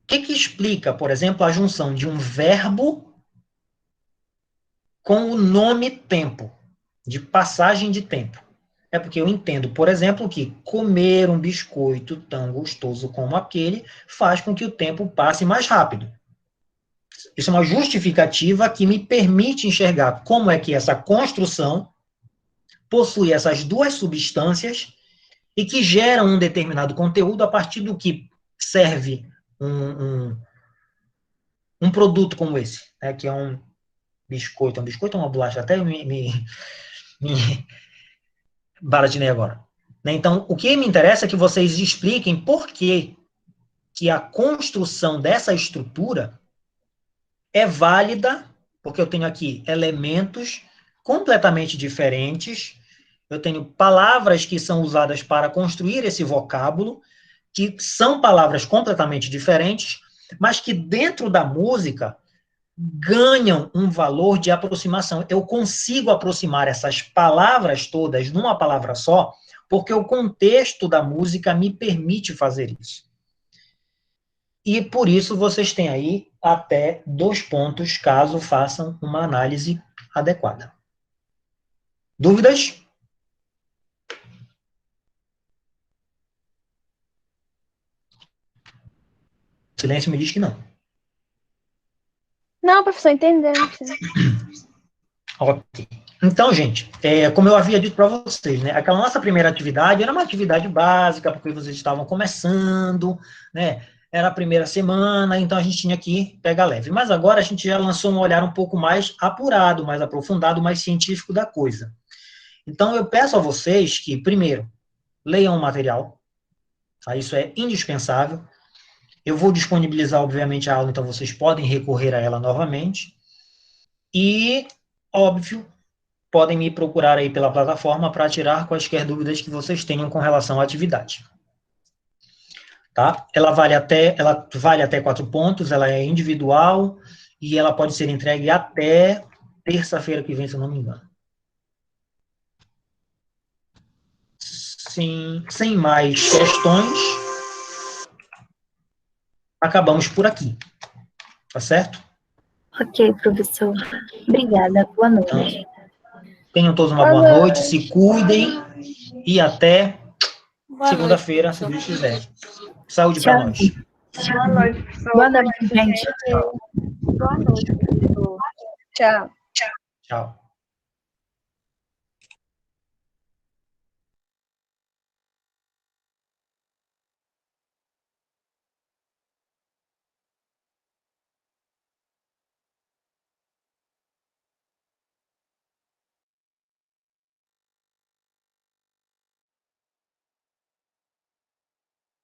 que explica, por exemplo, a junção de um verbo com o nome tempo, de passagem de tempo? É porque eu entendo, por exemplo, que comer um biscoito tão gostoso como aquele faz com que o tempo passe mais rápido. Isso é uma justificativa que me permite enxergar como é que essa construção possui essas duas substâncias e que geram um determinado conteúdo a partir do que serve um produto como esse, né, que é um biscoito ou uma bolacha, até me baratinei agora. Então, o que me interessa é que vocês expliquem por que a construção dessa estrutura é válida, porque eu tenho aqui elementos completamente diferentes, eu tenho palavras que são usadas para construir esse vocábulo, que são palavras completamente diferentes, mas que dentro da música ganham um valor de aproximação. Eu consigo aproximar essas palavras todas numa palavra só, porque o contexto da música me permite fazer isso. E por isso vocês têm aí até 2 pontos, caso façam uma análise adequada. Dúvidas? O silêncio me diz que não. Não, professor, entendemos. Ok. Então, gente, como eu havia dito para vocês, né, aquela nossa primeira atividade era uma atividade básica, porque vocês estavam começando, né, era a primeira semana, então a gente tinha que pegar leve. Mas agora a gente já lançou um olhar um pouco mais apurado, mais aprofundado, mais científico da coisa. Então, eu peço a vocês que, primeiro, leiam o material, tá? Isso é indispensável. Eu vou disponibilizar, obviamente, a aula, então vocês podem recorrer a ela novamente. E, óbvio, podem me procurar aí pela plataforma para tirar quaisquer dúvidas que vocês tenham com relação à atividade. Tá? Ela vale até 4 pontos, ela é individual e ela pode ser entregue até terça-feira que vem, se eu não me engano. Sim, sem mais questões, acabamos por aqui. Tá certo? Ok, professor. Obrigada. Boa noite. Então, tenham todos uma boa noite, se cuidem e até segunda-feira, se Deus quiser. Saúde para nós. Boa noite, professor. Boa noite, gente. Boa noite, professor. Tchau. Tchau.